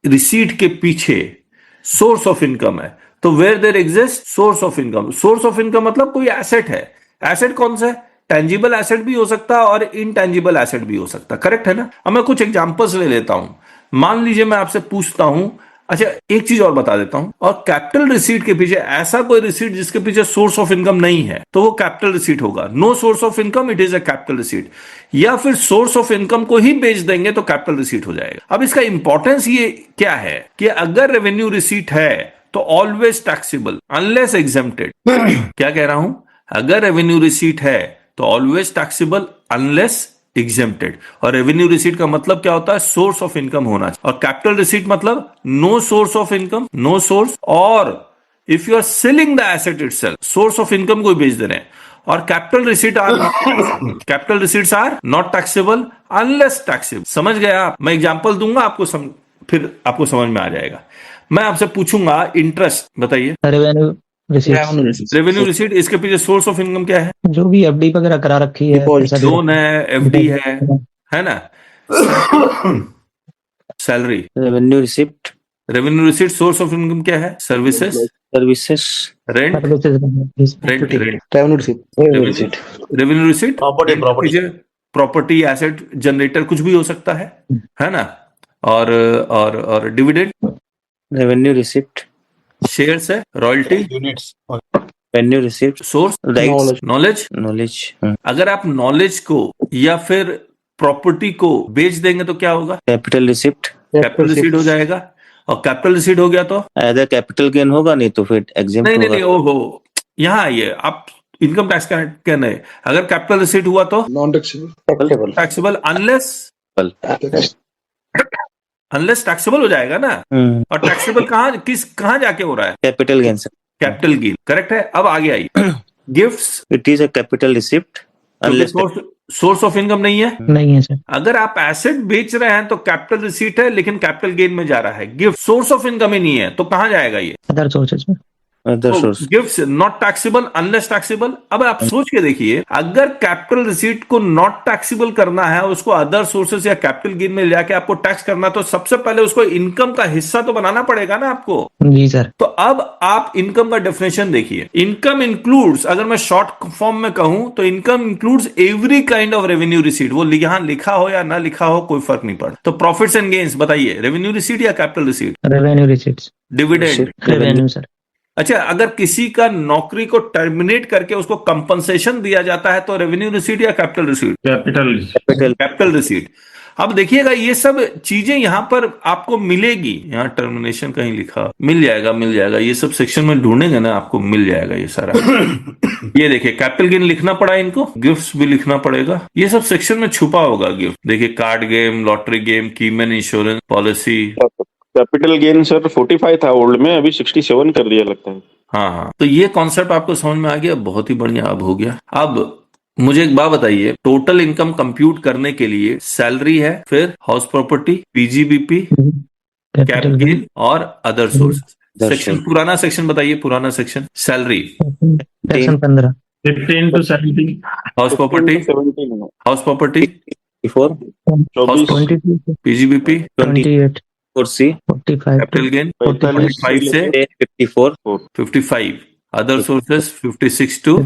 रिसीट के पीछे सोर्स ऑफ इनकम है तो where there exist source of income. Source of income मतलब कोई एसेट है। एसेट कौन सा है? टेंजिबल एसेट भी हो सकता है और इनटेंजिबल एसेट भी हो सकता है, करेक्ट है ना? अब मैं कुछ एग्जांपल्स ले लेता हूं। मान लीजिए मैं आपसे पूछता हूं, अच्छा एक चीज और बता देता हूं, और कैपिटल रिसीट के पीछे ऐसा कोई रिसीट जिसके पीछे सोर्स ऑफ इनकम नहीं है तो वो कैपिटल रिसीट होगा। No source of income, it is a capital receipt. या फिर सोर्स ऑफ इनकम को ही बेच देंगे तो कैपिटल रिसीट हो जाएगा। अब इसका इंपॉर्टेंस ये क्या है कि अगर रेवेन्यू रिसीट है तो ऑलवेज टैक्सेबल अनलेस एग्जेम्प्टेड। क्या कह रहा हूं? अगर रेवेन्यू रिसीट है तो ऑलवेज टैक्सेबल अनलेस एग्जेम्प्टेड। और रेवेन्यू रिसीट का मतलब क्या होता है? सोर्स ऑफ इनकम होना चाहिए। और कैपिटल रिसीट मतलब no source of income, no source, और if you are selling the asset itself, source of income को बेच दे रहे हैं। और capital receipts are not taxable unless taxable. समझ गया आप? मैं एग्जांपल दूंगा आपको फिर आपको समझ में आ जाएगा। मैं आपसे पूछूंगा इंटरेस्ट, बताइए। रेवेन्यू रिसीट, इसके पीछे सोर्स ऑफ इनकम क्या है? जो भी एफडी वगैरह करा रखी है, लोन है, एफडी है ना? Salary, revenue receipt, revenue receipt. Source of income क्या है? Services, rent, revenue receipt, property, asset, generator, कुछ भी हो सकता है ना? और डिविडेंड, रेवेन्यू रिसिप्ट, शेयर्स है, royalty, units, revenue receipt, source, rights, knowledge. अगर आप नॉलेज को या फिर प्रॉपर्टी को बेच देंगे तो क्या होगा? कैपिटल रिसिप्ट, कैपिटल रिसीट हो जाएगा। और कैपिटल रिसीट हो गया तो अगर कैपिटल गेन होगा नहीं तो फिर एग्जेम्प्ट नहीं नहीं होगा। नहीं, ओहो, यहाँ आइए आप, इनकम टैक्स का कहना है, अगर कैपिटल रिसीट हुआ तो non taxable taxable, unless taxable हो जाएगा ना। और टैक्सेबल कहाँ जाके हो रहा है? Capital gain sir. Capital gain, correct है। अब आगे आइए, gifts it is a capital receipt unless source of income नहीं है। नहीं है सर। अगर आप एसेट बेच रहे हैं तो कैपिटल रिसीट है, लेकिन कैपिटल गेन में जा रहा है। गिफ्ट सोर्स ऑफ इनकम ही नहीं है, तो कहां जाएगा ये? अदर सोर्सेज में। Other source. Gifts not taxable unless taxable. अब आप सोच के देखिए, अगर कैपिटल रिसीट को नॉट टैक्सेबल करना है, उसको अदर सोर्सेज या कैपिटल गेन में जाके आपको टैक्स करना, तो सबसे पहले उसको इनकम का हिस्सा तो बनाना पड़ेगा ना आपको। जी सर। तो अब आप इनकम का डेफिनेशन देखिए। इनकम इंक्लूड्स, अगर मैं शॉर्ट फॉर्म में कहूं तो income includes every kind of revenue receipt. वो यहां लिखा हो या ना लिखा हो कोई फर्क नहीं पड़ता। तो प्रॉफिट्स एंड गेन्स बताइए, रेवेन्यू रिसीट या capital receipt? Revenue receipts. Dividend? Revenue sir. अच्छा, अगर किसी का नौकरी को टर्मिनेट करके उसको कंपनसेशन दिया जाता है तो रेवेन्यू रिसीट या कैपिटल रिसीट? Capital receipt. अब देखिएगा, ये सब चीजें यहां पर आपको मिलेगी। यहाँ टर्मिनेशन कहीं लिखा, मिल जाएगा। ये सब सेक्शन में ढूंढेंगे ना, आपको मिल जाएगा ये सारा। ये देखिए, कैपिटल गेन लिखना पड़ा इनको, गिफ्ट्स भी लिखना पड़ेगा। ये सब सेक्शन में छुपा होगा गिफ्ट। देखिए, card game, lottery game, keyman insurance policy. Capital gain sir 45 था ओल्ड में, अभी 67 कर दिया लगता है। हाँ, तो ये कॉन्सेप्ट आपको समझ में आ गया, बहुत ही बढ़िया अब हो गया। अब मुझे एक बात बताइए, टोटल इनकम कंप्यूट करने के लिए सैलरी है, फिर house property, PGBP, capital gain और अदर सोर्सेज। सेक्शन, पुराना सेक्शन बताइए, पुराना section. Salary section 15। 15 to 17। House property, 17 house property 24 PGBP 28 4C 45 capital gain 45 से 55, अदर सोर्सेस 56 to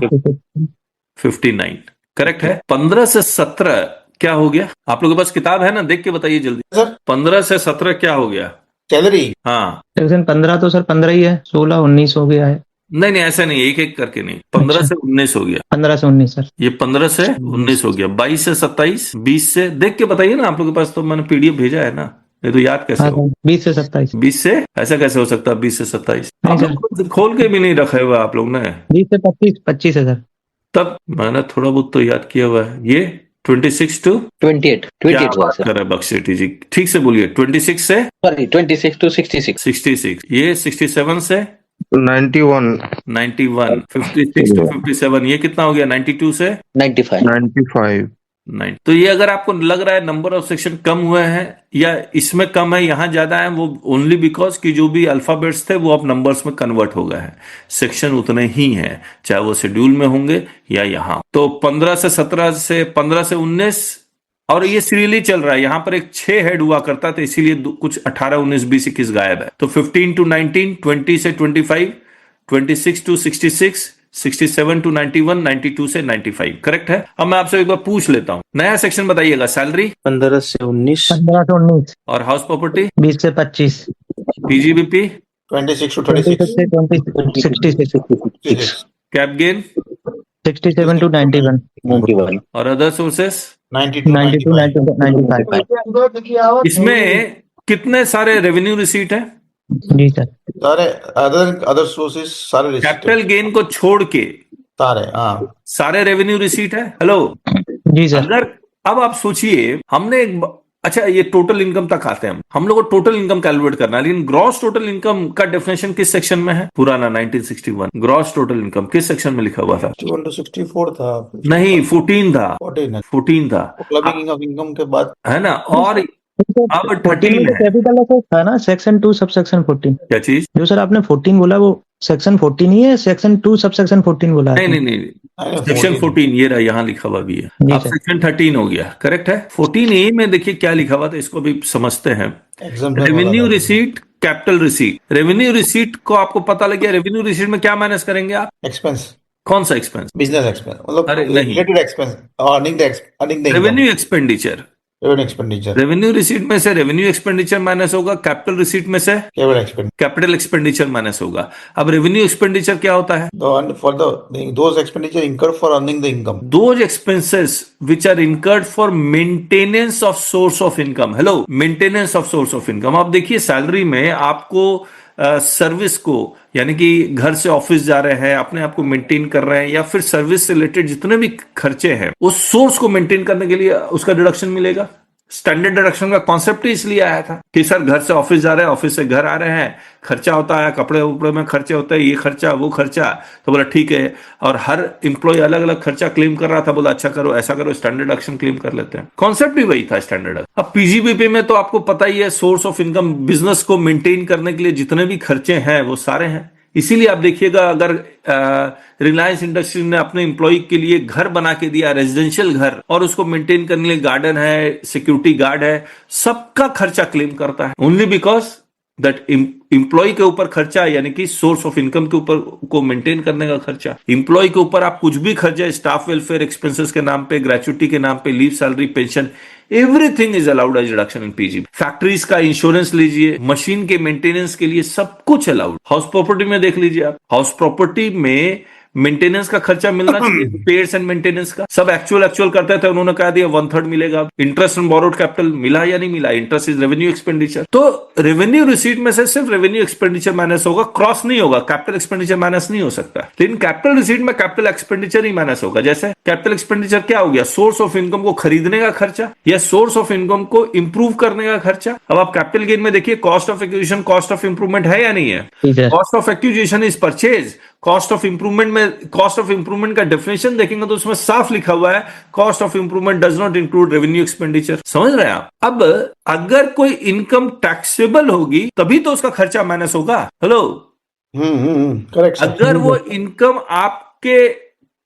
59, करेक्ट है। 15 से 17 क्या हो गया? आप लोगों के पास किताब है ना, देख के बताइए जल्दी। सर 15 से 17 क्या हो गया? सैलरी। हाँ, सेक्शन 15 तो सर 15 ही है, 16 19 हो गया है। नहीं नहीं, ऐसा नहीं, एक एक करके नहीं। 15 से 19 हो गया। 15 से 19 सर। ये 15 से 19 हो गया। 22 से 27, 20 से, देख के बताइए ना, आप लोगों के पास तो मैंने पीडीएफ भेजा है ना, ये तो याद कैसे हाँ हो? 20 से 27। 20 से, ऐसा कैसे हो सकता है 20 से 27? नहीं आप सर। लोग खुद खोल के भी नहीं रखे हुए आप लोग ने। 20 से 25, 25 है सर। तब मैंने थोड़ा बहुत तो याद किया हुआ है। ये 26 टू 28 क्या हुआ बात सर। कर रहे हैं बक्सेटी जी, ठीक से बोलिए। 26 से सॉरी 26 to 66। 66, ये 67 से 91 91, 56 to 57, ये कितना हो गया? 92 से 95। 95 9। तो ये अगर आपको लग रहा है नंबर ऑफ सेक्शन कम हुए हैं या इसमें कम है, यहां ज्यादा है, वो ओनली बिकॉज कि जो भी अल्फाबेट्स थे वो अब नंबर्स में कन्वर्ट हो गए हैं। सेक्शन उतने ही हैं, चाहे वो शेड्यूल में होंगे या यहाँ। तो 15 से 17 से 15 से 19, और ये सीरियली चल रहा है। यहां पर एक 6 हेड हुआ करता था, इसीलिए कुछ 18, 19, 20, 21 गायब है। तो 15 to 19, 20 से 25, 26 to 66, 67 to 91, 92 से 95, करेक्ट है। अब मैं आपसे एक बार पूछ लेता हूं, नया सेक्शन बताइएगा। सैलरी 15 से 19 15 से 19। और हाउस प्रॉपर्टी 20 से 25। पीजीबीपी 26 to 26 36 से 66। Cap gain 67 to 91। 91। और अदर सोर्सेस 90 to 92 95 95। इसमें कितने सारे रेवेन्यू रिसीट है? जी सर। सारे अदर सोर्सेस सारे receipt कैपिटल गेन को छोड़ के सारे, हाँ सारे रेवेन्यू रिसीट है। हेलो, जी सर। अगर अब आप सोचिए, हमने अच्छा, ये टोटल इनकम तक आते हैं। हम लोग को टोटल इनकम कैलकुलेट करना है, लेकिन ग्रॉस टोटल इनकम का डेफिनेशन किस सेक्शन में है? पुराना 1961 ग्रॉस टोटल इनकम किस सेक्शन में लिखा हुआ था? 61 to 64 था। नहीं, 14 था। 14 था, क्लबिंग ऑफ इनकम के बाद है ना। और अब 13 में है। कैपिटल असेट था ना, सेक्शन 2 सब सेक्शन 14। क्या चीज? जो सर आपने 14 बोला वो सेक्शन 14 ही है, सेक्शन 2 सब सेक्शन 14 बोला है। नहीं, सेक्शन 14 ये रहा, यहाँ लिखा हुआ भी है। जी अब सर। सेक्शन 13 हो गया, करेक्ट है। 14A में देखिए क्या लिखा हुआ था, इसको भी समझते हैं। Revenue receipt, capital receipt. Revenue receipt को आपको पता लग गया। रेवेन्यू रिसीट में क्या माइनस करेंगे आप? एक्सपेंस, कौन सा एक्सपेंस? बिजनेस एक्सपेंस, मतलब अरे नहीं, related expense, earning the revenue expenditure. Revenue expenditure, revenue receipt में से रेवेन्यू एक्सपेंडिचर माइनस होगा, कैपिटल रिसीट में से केवल एक्सपेंडिचर कैपिटल एक्सपेंडिचर माइनस होगा। अब रेवेन्यू एक्सपेंडिचर क्या होता है? For the those expenditure incurred for earning the income, Those expenses which are incurred for maintenance of source of income. Hello, maintenance of source of income. आप देखिए salary में आपको service को, यानी कि घर से ऑफिस जा रहे हैं, अपने आप को मेंटेन कर रहे हैं, या फिर सर्विस से रिलेटेड जितने भी खर्चे हैं उस सोर्स को मेंटेन करने के लिए उसका डिडक्शन मिलेगा। स्टैंडर्ड डिडक्शन का कॉन्सेप्ट ही इसलिए आया था कि सर घर से ऑफिस जा रहे हैं, ऑफिस से घर आ रहे हैं, खर्चा होता है, कपड़े उपड़े में खर्चे होते हैं, ये खर्चा वो खर्चा, तो बोला ठीक है। और हर एम्प्लॉय अलग अलग खर्चा क्लेम कर रहा था, बोला अच्छा करो ऐसा करो, स्टैंडर्ड डिडक्शन क्लेम कर लेते हैं। कॉन्सेप्ट भी वही था स्टैंडर्ड। अब पीजीबीपी में तो आपको पता ही है, सोर्स ऑफ इनकम, बिजनेस को मेंटेन करने के लिए जितने भी खर्चे हैं वो सारे हैं। इसीलिए आप देखिएगा, अगर रिलायंस इंडस्ट्री ने अपने एम्प्लॉय के लिए घर बना के दिया, रेजिडेंशियल घर, और उसको मेंटेन करने के लिए गार्डन है, सिक्योरिटी गार्ड है, सबका खर्चा क्लेम करता है, ओनली बिकॉज दैट एम्प्लॉय के ऊपर खर्चा, यानी कि सोर्स ऑफ इनकम के ऊपर को मेंटेन करने का खर्चा। एम्प्लॉय के ऊपर आप कुछ भी खर्चा, स्टाफ वेलफेयर एक्सपेंसेस के नाम पे, ग्रेचुइटी के नाम पे, leave, salary, pension, everything is allowed as reduction in PG. Factories का इंश्योरेंस लीजिए, मशीन के मेंटेनेंस के लिए सब कुछ अलाउड। हाउस प्रॉपर्टी में देख लीजिए आप, हाउस प्रॉपर्टी में मेंटेनेंस का खर्चा मिलना चाहिए, रिपेयर्स एंड मेंटेनेंस का सब एक्चुअल करते थे, उन्होंने कहा दिया 1/3 मिलेगा। इंटरेस्ट ऑन बोरोड कैपिटल मिला या नहीं मिला, इंटरेस्ट इज रेवेन्यू एक्सपेंडिचर। तो रेवेन्यू रिसीट में से सिर्फ रेवेन्यू एक्सपेंडिचर माइनस होगा, क्रॉस नहीं होगा, कैपिटल एक्सपेंडिचर माइनस नहीं हो सकता। लेकिन कैपिटल रिसीट में कैपिटल एक्सपेंडिचर ही माइनस होगा। जैसे कैपिटल एक्सपेंडिचर क्या हो गया? सोर्स ऑफ इनकम को खरीदने का खर्चा या सोर्स ऑफ इनकम को इंप्रूव करने का खर्चा। अब आप कैपिटल गेन में देखिए, cost of acquisition, cost of improvement है या नहीं है? Cost of acquisition is purchase, cost of improvement में, कॉस्ट ऑफ इंप्रूवमेंट का डेफिनेशन देखेंगे तो उसमें साफ लिखा हुआ है, cost of improvement does not include revenue expenditure. समझ रहे हैं आप? अब अगर कोई इनकम टैक्सेबल होगी तभी तो उसका खर्चा माइनस होगा। Hello, correct. अगर वो इनकम आपके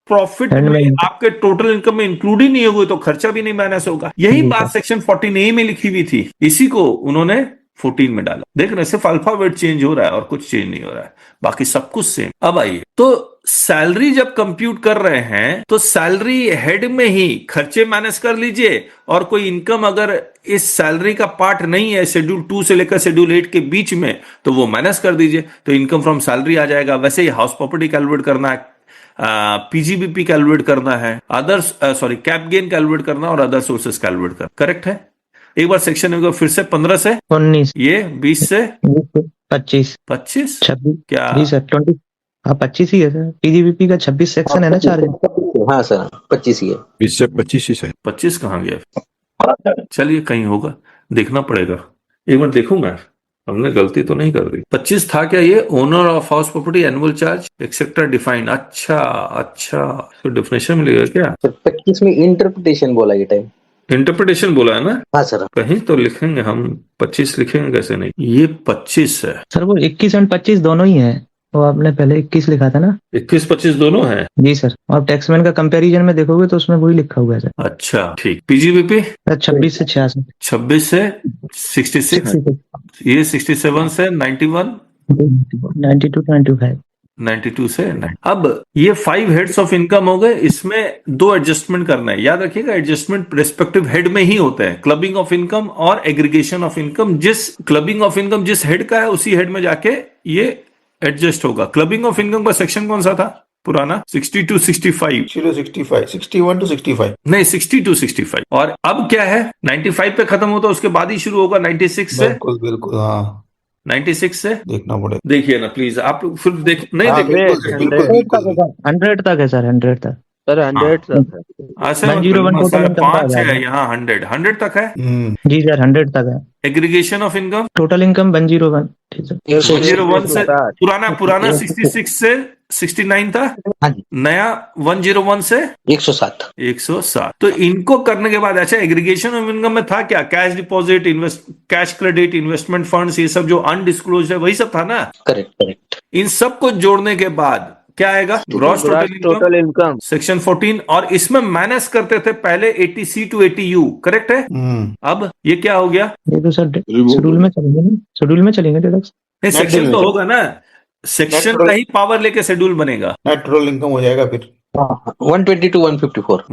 प्रॉफिट में, आपके टोटल इनकम में इंक्लूड ही नहीं होगी तो खर्चा भी नहीं माइनस होगा। यही बात सेक्शन 14A में लिखी हुई थी, इसी को उन्होंने 14 में डाला। देख रहे, सिर्फ अल्फाबेट चेंज हो रहा है और कुछ चेंज नहीं हो रहा है, बाकी सब कुछ सेम। अब आइए, तो सैलरी जब कंप्यूट कर रहे हैं तो सैलरी हेड में ही खर्चे माइनस कर लीजिए, और कोई इनकम अगर इस सैलरी का पार्ट नहीं है शेड्यूल 2 से लेकर शेड्यूल 8 के बीच में तो वो माइनस कर दीजिए, तो इनकम फ्रॉम सैलरी आ जाएगा। वैसे ही हाउस प्रॉपर्टी कैलकुलेट करना है, पीजीबीपी कैलकुलेट करना है, अदर्स कैप गेन कैलकुलेट करना और अदर सोर्सेस कैलकुलेट करना। करेक्ट है? एक बार सेक्शन में फिर से 15 से 19, ये 20 से 25, 26, 26 क्या? जी सर, 20, हाँ 25 ही है सर। पीजीबीपी का 26 सेक्शन है ना, चार्ज। हाँ सर, 25 ही है। 20 से 25 ही से 25 कहाँ गया? चलिए कहीं होगा, देखना पड़ेगा, एक बार देखूंगा, हमने गलती तो नहीं कर दी। 25 था क्या ये? Owner of house property annual charge etcetera defined. अच्छा, तो डिफिनेशन मिलेगा क्या? 25 में इंटरप्रिटेशन बोला ये टाइम, इंटरप्रिटेशन बोला है ना? हाँ सर। कहीं तो लिखेंगे हम, 25 लिखेंगे कैसे नहीं? ये 25 है सर, वो 21 और 25 दोनों ही है, वो आपने पहले 21 लिखा था ना? 21-25 दोनों है जी सर, और टैक्समैन का कंपैरिजन में देखोगे तो उसमें वही लिखा हुआ है सर। अच्छा ठीक। पीजीबीपी 26 से 66, 26 से 66, ये 67 से 91, 92 to 25, 92 से 9। अब ये 5 हेड्स ऑफ इनकम हो गए, इसमें 2 एडजस्टमेंट करना है। याद रखिएगा, एडजस्टमेंट रेस्पेक्टिव हेड में ही होते हैं, क्लबिंग ऑफ इनकम और एग्रीगेशन ऑफ इनकम। जिस क्लबिंग ऑफ इनकम जिस हेड का है उसी हेड में जाके ये एडजस्ट होगा। क्लबिंग ऑफ इनकम का सेक्शन कौन सा था पुराना? 60 to 65, 65, 61 to 65, नहीं 60 to 65। और अब क्या है? 95 पे खत्म होता है, उसके बाद ही शुरू होगा 96 से। बिल्कुल बिल्कुल, हाँ 96 से देखना पड़ेगा। देखिए ना प्लीज, आप लोग फिर देख नहीं हाँ, देख बिल्कुल, बिल्कुल, बिल्कुल। 100 तक है सर, 100 तक। सर 100 तक है। अच्छा 101 total income 5 का है यहाँ, 100 तक है। जी सर, 100 तक है। Aggregation of income total income 101, ठीक है। 101 से पुराना 66 से 69 था, नया 101 से 107। 107। तो इनको करने के बाद, अच्छा एग्रीगेशन ऑफ इनकम में था क्या? Cash deposit, cash credit, investment funds, ये सब जो अनडिस्क्लोज्ड है वही सब था ना? करेक्ट। इन सब को जोड़ने के बाद क्या आएगा? Gross total income section 14। और इसमें माइनस करते थे पहले 80C to 80U, करेक्ट है? अब ये क्या हो गया? ये तो सर शेड्यूल में चलेंगे ना, शेड्यूल में चलेंगे डिडक्शन। नहीं, सेक्शन तो होगा ना, सेक्शन का ही पावर लेके शेड्यूल बनेगा। नेट टोटल इनकम हो जाएगा फिर। 120 to 154.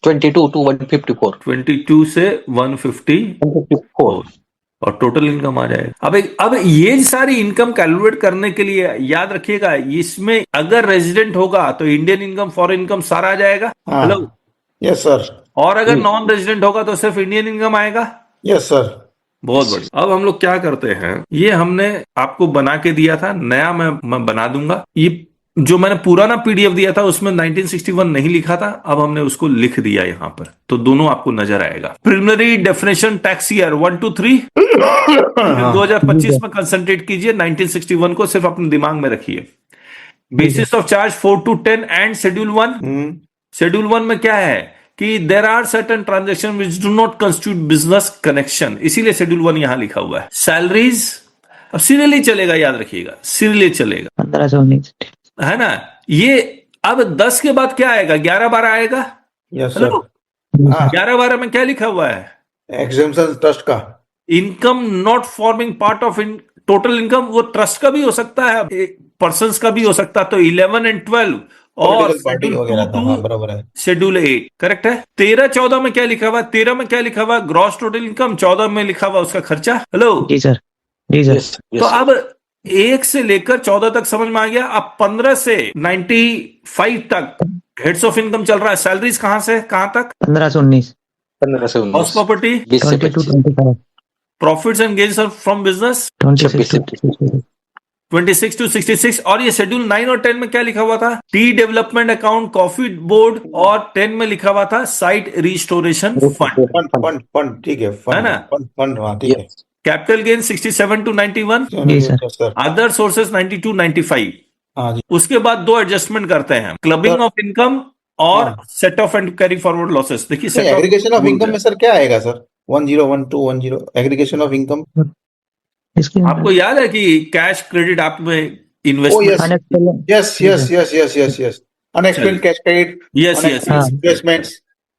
22 to 154. 122 से 150 154. और टोटल इनकम आ जाएगा। अब ये सारी इनकम कैलकुलेट करने के लिए याद रखिएगा, इसमें अगर रेजिडेंट होगा तो इंडियन इनकम, फॉरेन इनकम सारा आ जाएगा। हेलो, यस सर, और अगर नॉन रेजिडेंट होगा तो सिर्फ इंडियन इनकम आएगा। Yes sir. बहुत बढ़िया। अब हम लोग क्या करते हैं, ये हमने आपको बना के दिया था, नया मैं बना दूंगा। ये जो मैंने पुराना पीडीएफ दिया था उसमें 1961 नहीं लिखा था, अब हमने उसको लिख दिया यहां पर, तो दोनों आपको नजर आएगा। Preliminary definition tax year 1 to 3 2025 में कंसंट्रेट कीजिए, 1961 को सिर्फ अपने दिमाग में रखिए। Basis of charge 4 to 10 and schedule 1। Schedule 1 में क्या है कि there are certain transaction which do not constitute business connection, इसीलिए शेड्यूल 1 यहां लिखा हुआ है। सैलरीज अब सीरियली चलेगा, याद रखिएगा सीरियली चलेगा, 1519 है ना। ये अब 10 के बाद क्या आएगा, 11-12 आएगा। Yes sir. 11-12 में क्या लिखा हुआ है, एग्जेम्पशन ट्रस्ट का income not forming part of total income, वो ट्रस्ट का भी हो सकता है, पर्सन का भी हो सकता है। तो 11 and 12 और पार्टी वगैरह था, हाँ बराबर है। शेड्यूल 8 करेक्ट है। 13-14 में क्या लिखा हुआ, 13 में क्या लिखा हुआ, ग्रॉस टोटल इनकम, 14 में लिखा हुआ उसका खर्चा। हेलो जी सर, जी सर। Yes, तो अब 1 से लेकर 14 तक समझ में आ गया। अब 15 से 95 तक हेड्स ऑफ इनकम चल रहा है। सैलरीज कहां से कहां तक, 1519 15 से हाउस 19. प्रॉपर्टी, 20 से 22 25. 25 profits and gains from business 26 26 to 66। और ये शेड्यूल 9 और 10 में क्या लिखा हुआ था, T development account, coffee board, और 10 में लिखा हुआ था साइट रिस्टोरेशन फंड, फंड ठीक है, है ना? फंड हाँ ठीक है। कैपिटल गेन 67 to 91, जी सर। Other sources 92 95। हाँ जी। उसके बाद 2 एडजस्टमेंट करते हैं, क्लबिंग ऑफ इनकम और set off and carry forward losses. देखिए सेट एग्रीगेशन ऑफ इनकम में सर क्या आएगा सर, 101210 एग्रीगेशन ऑफ इनकम। इसकी आपको याद है कि कैश क्रेडिट आप में investment, yes yes yes yes yes yes unexpended cash credit, yes yes yes, investments,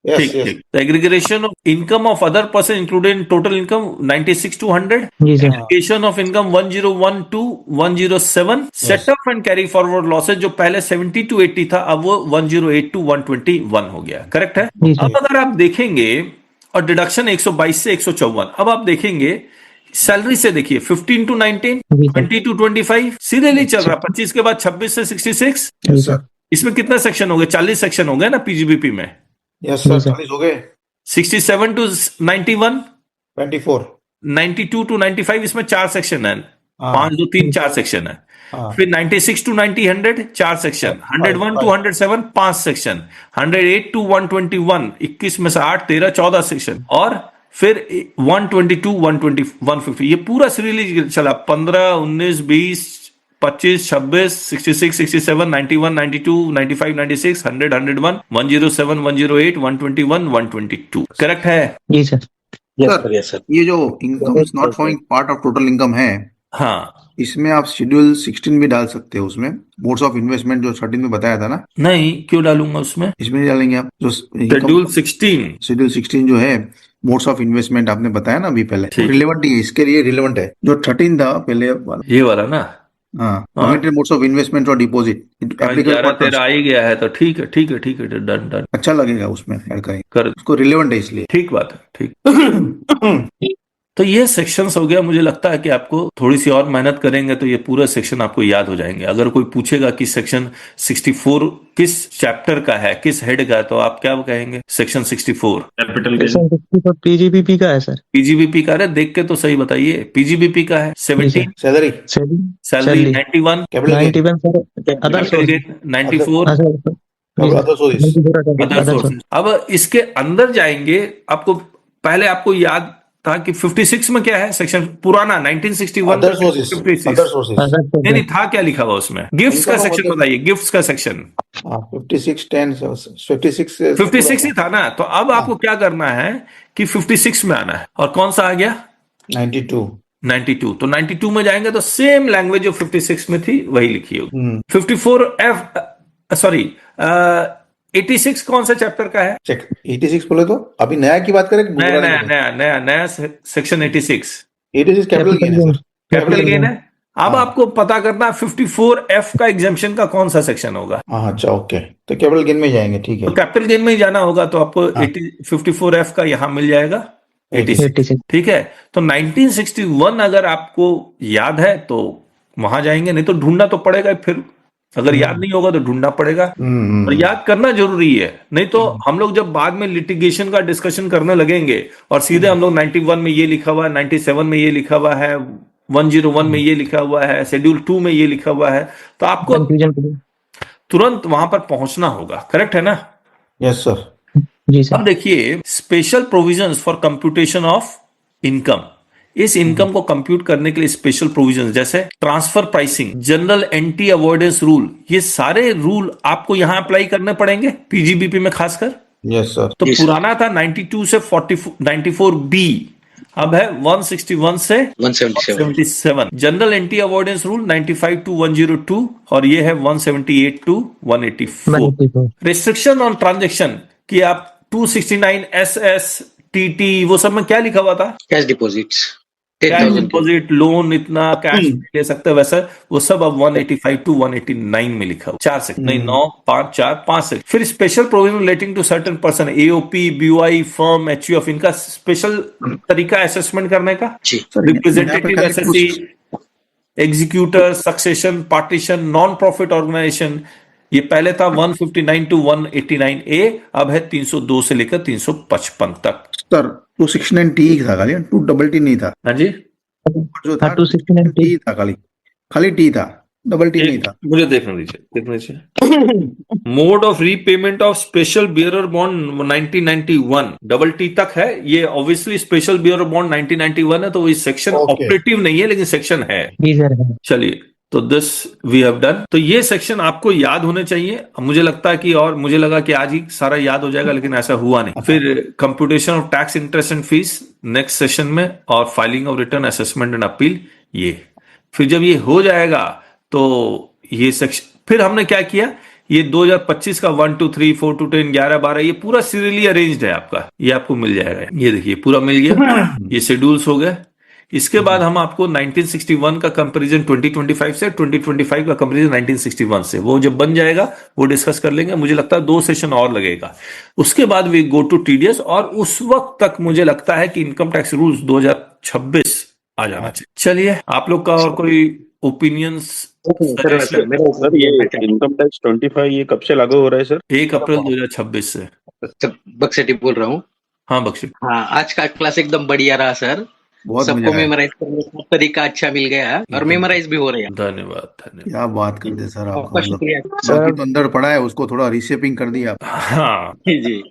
yes ठीक यस। ठीक। Aggregation of income of other person included in total income 96 to 100। जी sir. Aggregation of income 1012 to 107। Set off and carry forward losses जो पहले 70 to 80 था, अब वो 108 to 121 हो गया। करेक्ट है। जी सर। अब अगर आप देखेंगे, और डिडक्शन 122 से 154। अब आप देखेंगे सैलरी से, देखिए 15 to 19, 20 to 25 सीरियली चल रहा। 25 के बाद 26 से 66। जी सर। इसमें कितना सेक्शन हो गए, 40 सेक्शन हो गए ना पीजीबीपी में। यस सर, 40 हो गए। 67 to 91, 24, 92 to 95, इसमें 4 सेक्शन है, हाँ। 5 2 3 4 सेक्शन है। हाँ। फिर 96 to 90 100 4 section, 101 to 107 5 section, 108 to 121 21 में से 8 13 14 सेक्शन, और फिर 122 120 150। ये पूरा सीरियली चला। 15 19 20 25 26 66 67 91 92 95 96 100 101 107 108 121 122। करेक्ट है। जी सर। Yes, sir. ये जो income is not forming part of total income है, हाँ, इसमें आप शेड्यूल 16 भी डाल सकते हो। उसमें मोड्स ऑफ इन्वेस्टमेंट जो 13 में बताया था ना, नहीं क्यों डालूंगा उसमें, इसमें नहीं डालेंगे आप। जो शेड्यूल 16 शेड्यूल 16 जो है मोड्स ऑफ इन्वेस्टमेंट आपने बताया ना अभी पहले, ठीक। रिलेवेंट ही है, इसके लिए रिलेवेंट है। जो 13 था पहले वाला, ये वाला ना, हाँ, मॉनिटरी मोड्स ऑफ इन्वेस्टमेंट और डिपॉजिट 11-13 आ ही गया है, तो ठीक है ठीक है ठीक है, डन डन अच्छा लगेगा उसमें ऐड करेंगे, कर, उसको रिलेवेंट है इसलिए। ठीक बात है, ठीक। तो ये सेक्शंस हो गया। मुझे लगता है कि आपको थोड़ी सी और मेहनत करेंगे तो ये पूरा सेक्शन आपको याद हो जाएंगे। अगर कोई पूछेगा कि सेक्शन 64 किस चैप्टर का है, किस हेड का है, तो आप क्या कहेंगे, सेक्शन 64 कैपिटल गेन पीजीबीपी का है सर। पीजीबीपी का है, देख के तो सही बताइए। पीजीबीपी का है 17, salary, salary 91, capital gain, 91 sir, other source 94, other sources, other sources. अब इसके अंदर जाएंगे, आपको पहले आपको याद था कि 56 में क्या है सेक्शन, पुराना 1961 अदर सोर्सेस, 56। अदर सोर्सेस, नहीं नहीं, था क्या लिखा हुआ उसमें, गिफ्ट्स का सेक्शन बताइए, गिफ्ट्स का सेक्शन 56 10 56 56 ही था ना। तो अब आपको क्या करना है कि 56 में आना है, और कौन सा आ गया 92, 92। तो 92 में जाएंगे तो सेम लैंग्वेज जो 56 में थी वही लिखी होगी। 54F, सॉरी 86 कौन सा चैप्टर का है, चेक 86 बोले तो अभी नया की बात करें, नया सेक्शन 86 86 कैपिटल गेन है सर, कैपिटल गेन है। अब हाँ। आपको पता करना है 54F का एग्जाम्पशन का कौन सा सेक्शन होगा। हाँ अच्छा ओके, तो कैपिटल गेन में जाएंगे, ठीक तो है। कैपिटल गेन में ही जाना होगा, तो आपको हाँ। 54F का यहां मिल जाएगा 86। 86। ठीक है, तो 1961 अगर आपको याद है तो वहां जाएंगे, नहीं तो ढूंढना तो पड़ेगा फिर। अगर याद नहीं होगा तो ढूंढना पड़ेगा, और याद करना जरूरी है। नहीं तो हम लोग जब बाद में लिटिगेशन का डिस्कशन करने लगेंगे और सीधे हम लोग 91 में ये लिखा हुआ है, 97 में ये लिखा हुआ है, 101 में ये लिखा हुआ है, शेड्यूल 2 में ये लिखा हुआ है, तो आपको कंफ्यूजन। तुरंत वहां पर पहुंचना होगा। करेक्ट है ना? Yes sir. जी अब सर। देखिए, special provisions for computation of income. इस इनकम को कंप्यूट करने के लिए स्पेशल प्रोविजंस जैसे transfer pricing, general anti avoidance rule, ये सारे रूल आपको यहां अप्लाई करने पड़ेंगे, पीजीबीपी में खासकर। Yes sir. तो जी सर। पुराना था 92 से 94B, अब है 161 से 177 177। General anti avoidance rule 95 to 102, और ये है 178 टू 184। 184। रिस्ट्रिक्शन ऑन ट्रांजेक्शन कि आप 269 SSTT वो सब में क्या लिखा हुआ था, cash deposits cash 10,000 deposit, loan इतना कैश ले सकते हो, वैसा वो सब अब 185 टू 189 में लिखा हुआ। 4 से नहीं, 9 5 4 5 से। फिर special provision relating to certain person, AOP, BOI, firm, HUF, इनका स्पेशल तरीका असेसमेंट करने का। जी representative SSC, executor, succession, partition, non profit organisation, ये पहले था 159 टू 189A, अब है 302 से लेकर 355 तक। सर 269 टी था खाली, 2 टी नहीं था। हाँ जी, जो था हाँ, 269 टी था, खाली टी था, डबल टी नहीं था। मुझे देखने दीजिए। Mode of repayment of special bearer bond 1991, double T तक है। ये ऑब्वियसली स्पेशल बियरर बॉन्ड 1991 है, तो ये सेक्शन Okay. ऑपरेटिव नहीं है, लेकिन सेक्शन है। जी सर। चलिए, तो दिस वी हैव डन। तो ये सेक्शन आपको याद होने चाहिए। अब मुझे लगता है कि, और मुझे लगा कि आज ही सारा याद हो जाएगा, लेकिन ऐसा हुआ नहीं। फिर computation of tax, interest and fees next session में, और filing of return, assessment and appeal, ये फिर जब ये हो जाएगा तो ये सेक्शन, फिर हमने क्या किया, ये 2025 का 1 2 3 4 to 10 11 12 ये पूरा सीरियली अरेंज्ड है आपका, ये आपको मिल जाएगा। ये देखिए पूरा मिल गया, ये शेड्यूल्स हो गए। इसके बाद हम आपको 1961 का कंपैरिजन 2025 से, 2025 का कंपैरिजन 1961 से, वो जब बन जाएगा वो डिस्कस कर लेंगे। मुझे लगता है 2 सेशन और लगेगा। उसके बाद वी गो टू TDS, और उस वक्त तक मुझे लगता है कि इनकम टैक्स रूल्स 2026 आ जाना चाहिए। चलिए, आप लोग का और कोई ओपिनियंस? सर ये इनकम टैक्स 25 ये कब से लागू हो रहा है सर? 1 अप्रैल 2026 से। बक्सेटी बोल रहा हूँ। हाँ बख्शी, हाँ, आज का क्लास एकदम बढ़िया रहा सर। बहुत सबको मजा आया। मेमोराइज करने का तरीका अच्छा मिल गया, और मेमोराइज भी हो रहे हैं। धन्यवाद धन्यवाद। क्या बात करते सर आप, आपका शुक्रिया बाकी तो अंदर पड़ा है, उसको थोड़ा रीशेपिंग कर दिया। हाँ, जी।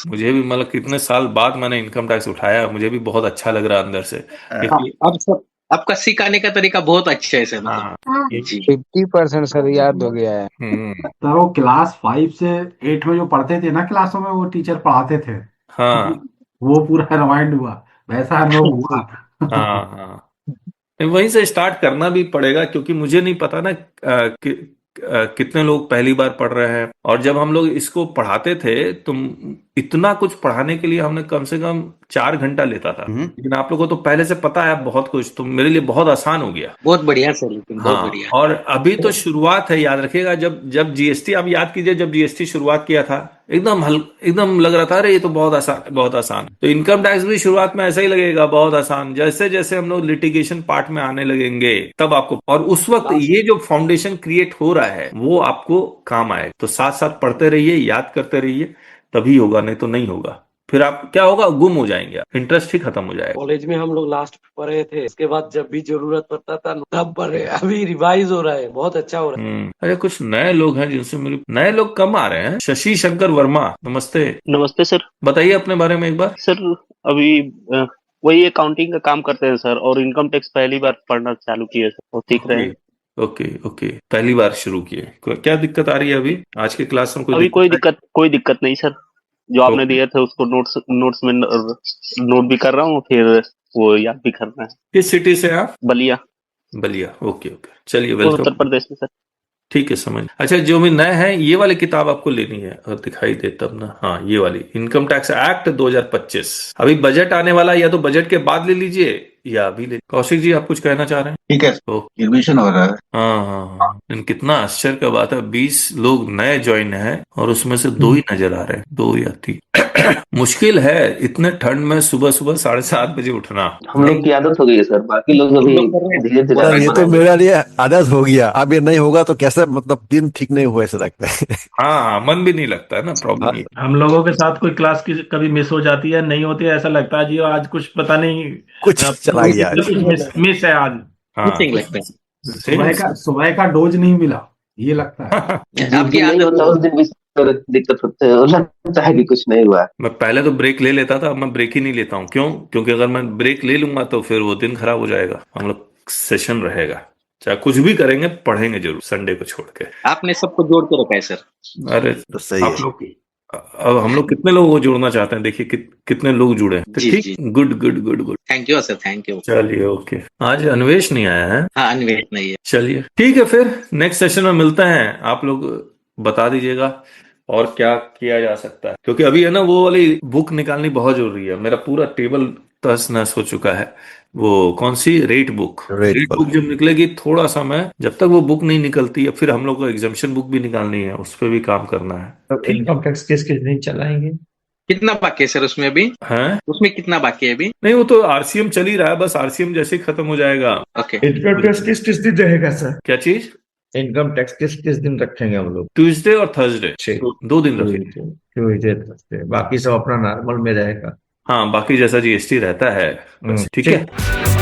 मुझे भी मतलब कितने साल बाद मैंने इनकम टैक्स उठाया, मुझे भी बहुत अच्छा लग रहा है अंदर से। अब सब आपका सिखाने का तरीका बहुत अच्छा है सर। हाँ, जी 50% सर याद हो गया है। सर वो क्लास 5 से 8 में जो पढ़ते थे ना क्लासों में, वो टीचर पढ़ाते थे, हाँ, वो पूरा रिमाइंड हुआ, वैसा अनुभव हुआ। हाँ, हाँ। वहीं से स्टार्ट करना भी पड़ेगा, क्योंकि मुझे नहीं पता ना कितने लोग पहली बार पढ़ रहे हैं। और जब हम लोग इसको पढ़ाते थे तो इतना कुछ पढ़ाने के लिए हमने कम से कम 4 घंटा लेता था, लेकिन आप लोगों को तो पहले से पता है बहुत कुछ, तो मेरे लिए बहुत आसान हो गया। बहुत बढ़िया सर, लेकिन बहुत हाँ, बढ़िया। और अभी तो शुरुआत है, याद रखिएगा। जब GST, आप याद कीजिए, जब GST शुरुआत किया था, एकदम लग रहा था अरे ये तो बहुत आसान, बहुत आसान। तो इनकम टैक्स भी शुरुआत में ऐसा ही लगेगा, बहुत आसान। जैसे जैसे हम लोग लिटिगेशन पार्ट में आने लगेंगे तब आपको, और उस वक्त ये जो फाउंडेशन क्रिएट हो रहा है वो आपको काम आएगा। तो साथ साथ पढ़ते रहिए, याद करते रहिए, तभी होगा, नहीं तो नहीं होगा। फिर आप क्या होगा, गुम हो जाएंगे, इंटरेस्ट ही खत्म हो जाएगा। कॉलेज में हम लोग लास्ट पढ़े थे, इसके बाद जब भी जरूरत पड़ता था तब पढ़े। अभी रिवाइज हो रहा है, बहुत अच्छा हो रहा है। अरे कुछ नए लोग हैं जिनसे मेरी, नए लोग कम आ रहे हैं। शशि शंकर वर्मा, नमस्ते। नमस्ते सर। बताइए अपने बारे में एक बार। सर अभी वही अकाउंटिंग का काम करते हैं सर, और इनकम टैक्स पहली बार पढ़ना चालू किए सर, और सीख रहे हैं। ओके, पहली बार शुरू किए। क्या दिक्कत आ रही है अभी आज की क्लास में? अभी कोई दिक्कत नहीं सर। जो आपने दिए थे उसको नोट्स में नोट भी कर रहा हूँ, फिर वो याद भी करना है। किस सिटी से आप? बलिया। ओके, चलिए, वेलकम। उत्तर प्रदेश में सर। ठीक है, समझ। अच्छा, जो भी नए हैं, ये वाली किताब आपको लेनी है, अगर दिखाई दे तब ना। हाँ, ये वाली इनकम टैक्स एक्ट 2025। अभी बजट आने वाला, या तो बजट के बाद ले लीजिए, या अभी ले। कौशिक जी आप कुछ कहना चाह रहे हैं? ठीक है, ओ, रिविजन हो रहा है। हाँ हाँ हाँ, लेकिन कितना आश्चर्य का बात है, 20 लोग नए ज्वाइन हैं और उसमें से 2 ही नजर आ रहे हैं, 2 या 3। मुश्किल है इतने ठंड में सुबह सुबह 7:30 बजे उठना। हम लोग की आदत हो गई है सर, बाकी लोग अभी धीरे धीरे सर ये तो मेरा लिए आदत हो गया, अब ये नहीं होगा तो कैसे, मतलब दिन ठीक नहीं हुआ ऐसा लगता है। हाँ, मन भी नहीं लगता है ना, प्रॉब्लम ये। हम लोगों के साथ कोई क्लास की कभी मिस हो जाती है, नहीं होती है, ऐसा लगता है जी आज कुछ पता नहीं कुछ चला गया आज। मिस है आज। हाँ, लगता है सुबह का डोज नहीं मिला, ये लगता है। आपकी नहीं आदत होता उस दिन भी दिक्कत होता है और लगता है कि कुछ नहीं हुआ। मैं पहले तो ब्रेक ले लेता था, अब मैं ब्रेक ही नहीं लेता हूँ। क्यों? क्योंकि अगर मैं ब्रेक ले लूंगा तो फिर वो दिन खराब हो जाएगा। हम लोग सेशन रहेगा, चाहे कुछ भी करेंगे, पढ़ेंगे जरूर संडे को छोड़ के। आपने सबको जोड़ के रखा है सर। अरे तो सही आप है। लोग, अब हम लोग कितने लोगों को जोड़ना चाहते हैं, देखिए कितने लोग जुड़े हैं। तो जी, ठीक, जी। Good good good good. Thank you sir, thank you. चलिए, ओके। आज अन्वेष नहीं आया है। हाँ, अन्वेष नहीं है। चलिए ठीक है, फिर नेक्स्ट सेशन में मिलते हैं। आप लोग बता दीजिएगा और क्या किया जा सकता है, क्योंकि अभी है ना वो वाली बुक निकालनी बहुत जरूरी है। मेरा पूरा टेबल तहस नहस हो चुका है। वो कौन सी रेट बुक, रेट बुक जब निकलेगी, थोड़ा सा मैं, जब तक वो बुक नहीं निकलती है, फिर हम लोग को एग्जामिशन बुक भी निकालनी है, उस पर भी काम करना है। इनकम टैक्स किस किस दिन चलाएंगे? कितना बाकी है सर उसमें अभी? हैं? उसमें कितना बाकी है अभी? नहीं, वो तो आरसीएम चल ही रहा है, बस आरसीएम जैसे ही खत्म हो जाएगा। ओके। इनकम टैक्स किस किस दिन रहेगा सर? क्या चीज? इनकम टैक्स किस किस दिन रखेंगे हम लोग? ट्यूसडे और थर्सडे, 2 दिन रखेंगे। ट्यूजडे थर्सडे, बाकी सब अपना नॉर्मल में रहेगा। हाँ, बाकी जैसा जीएसटी रहता है, बस। ठीक है।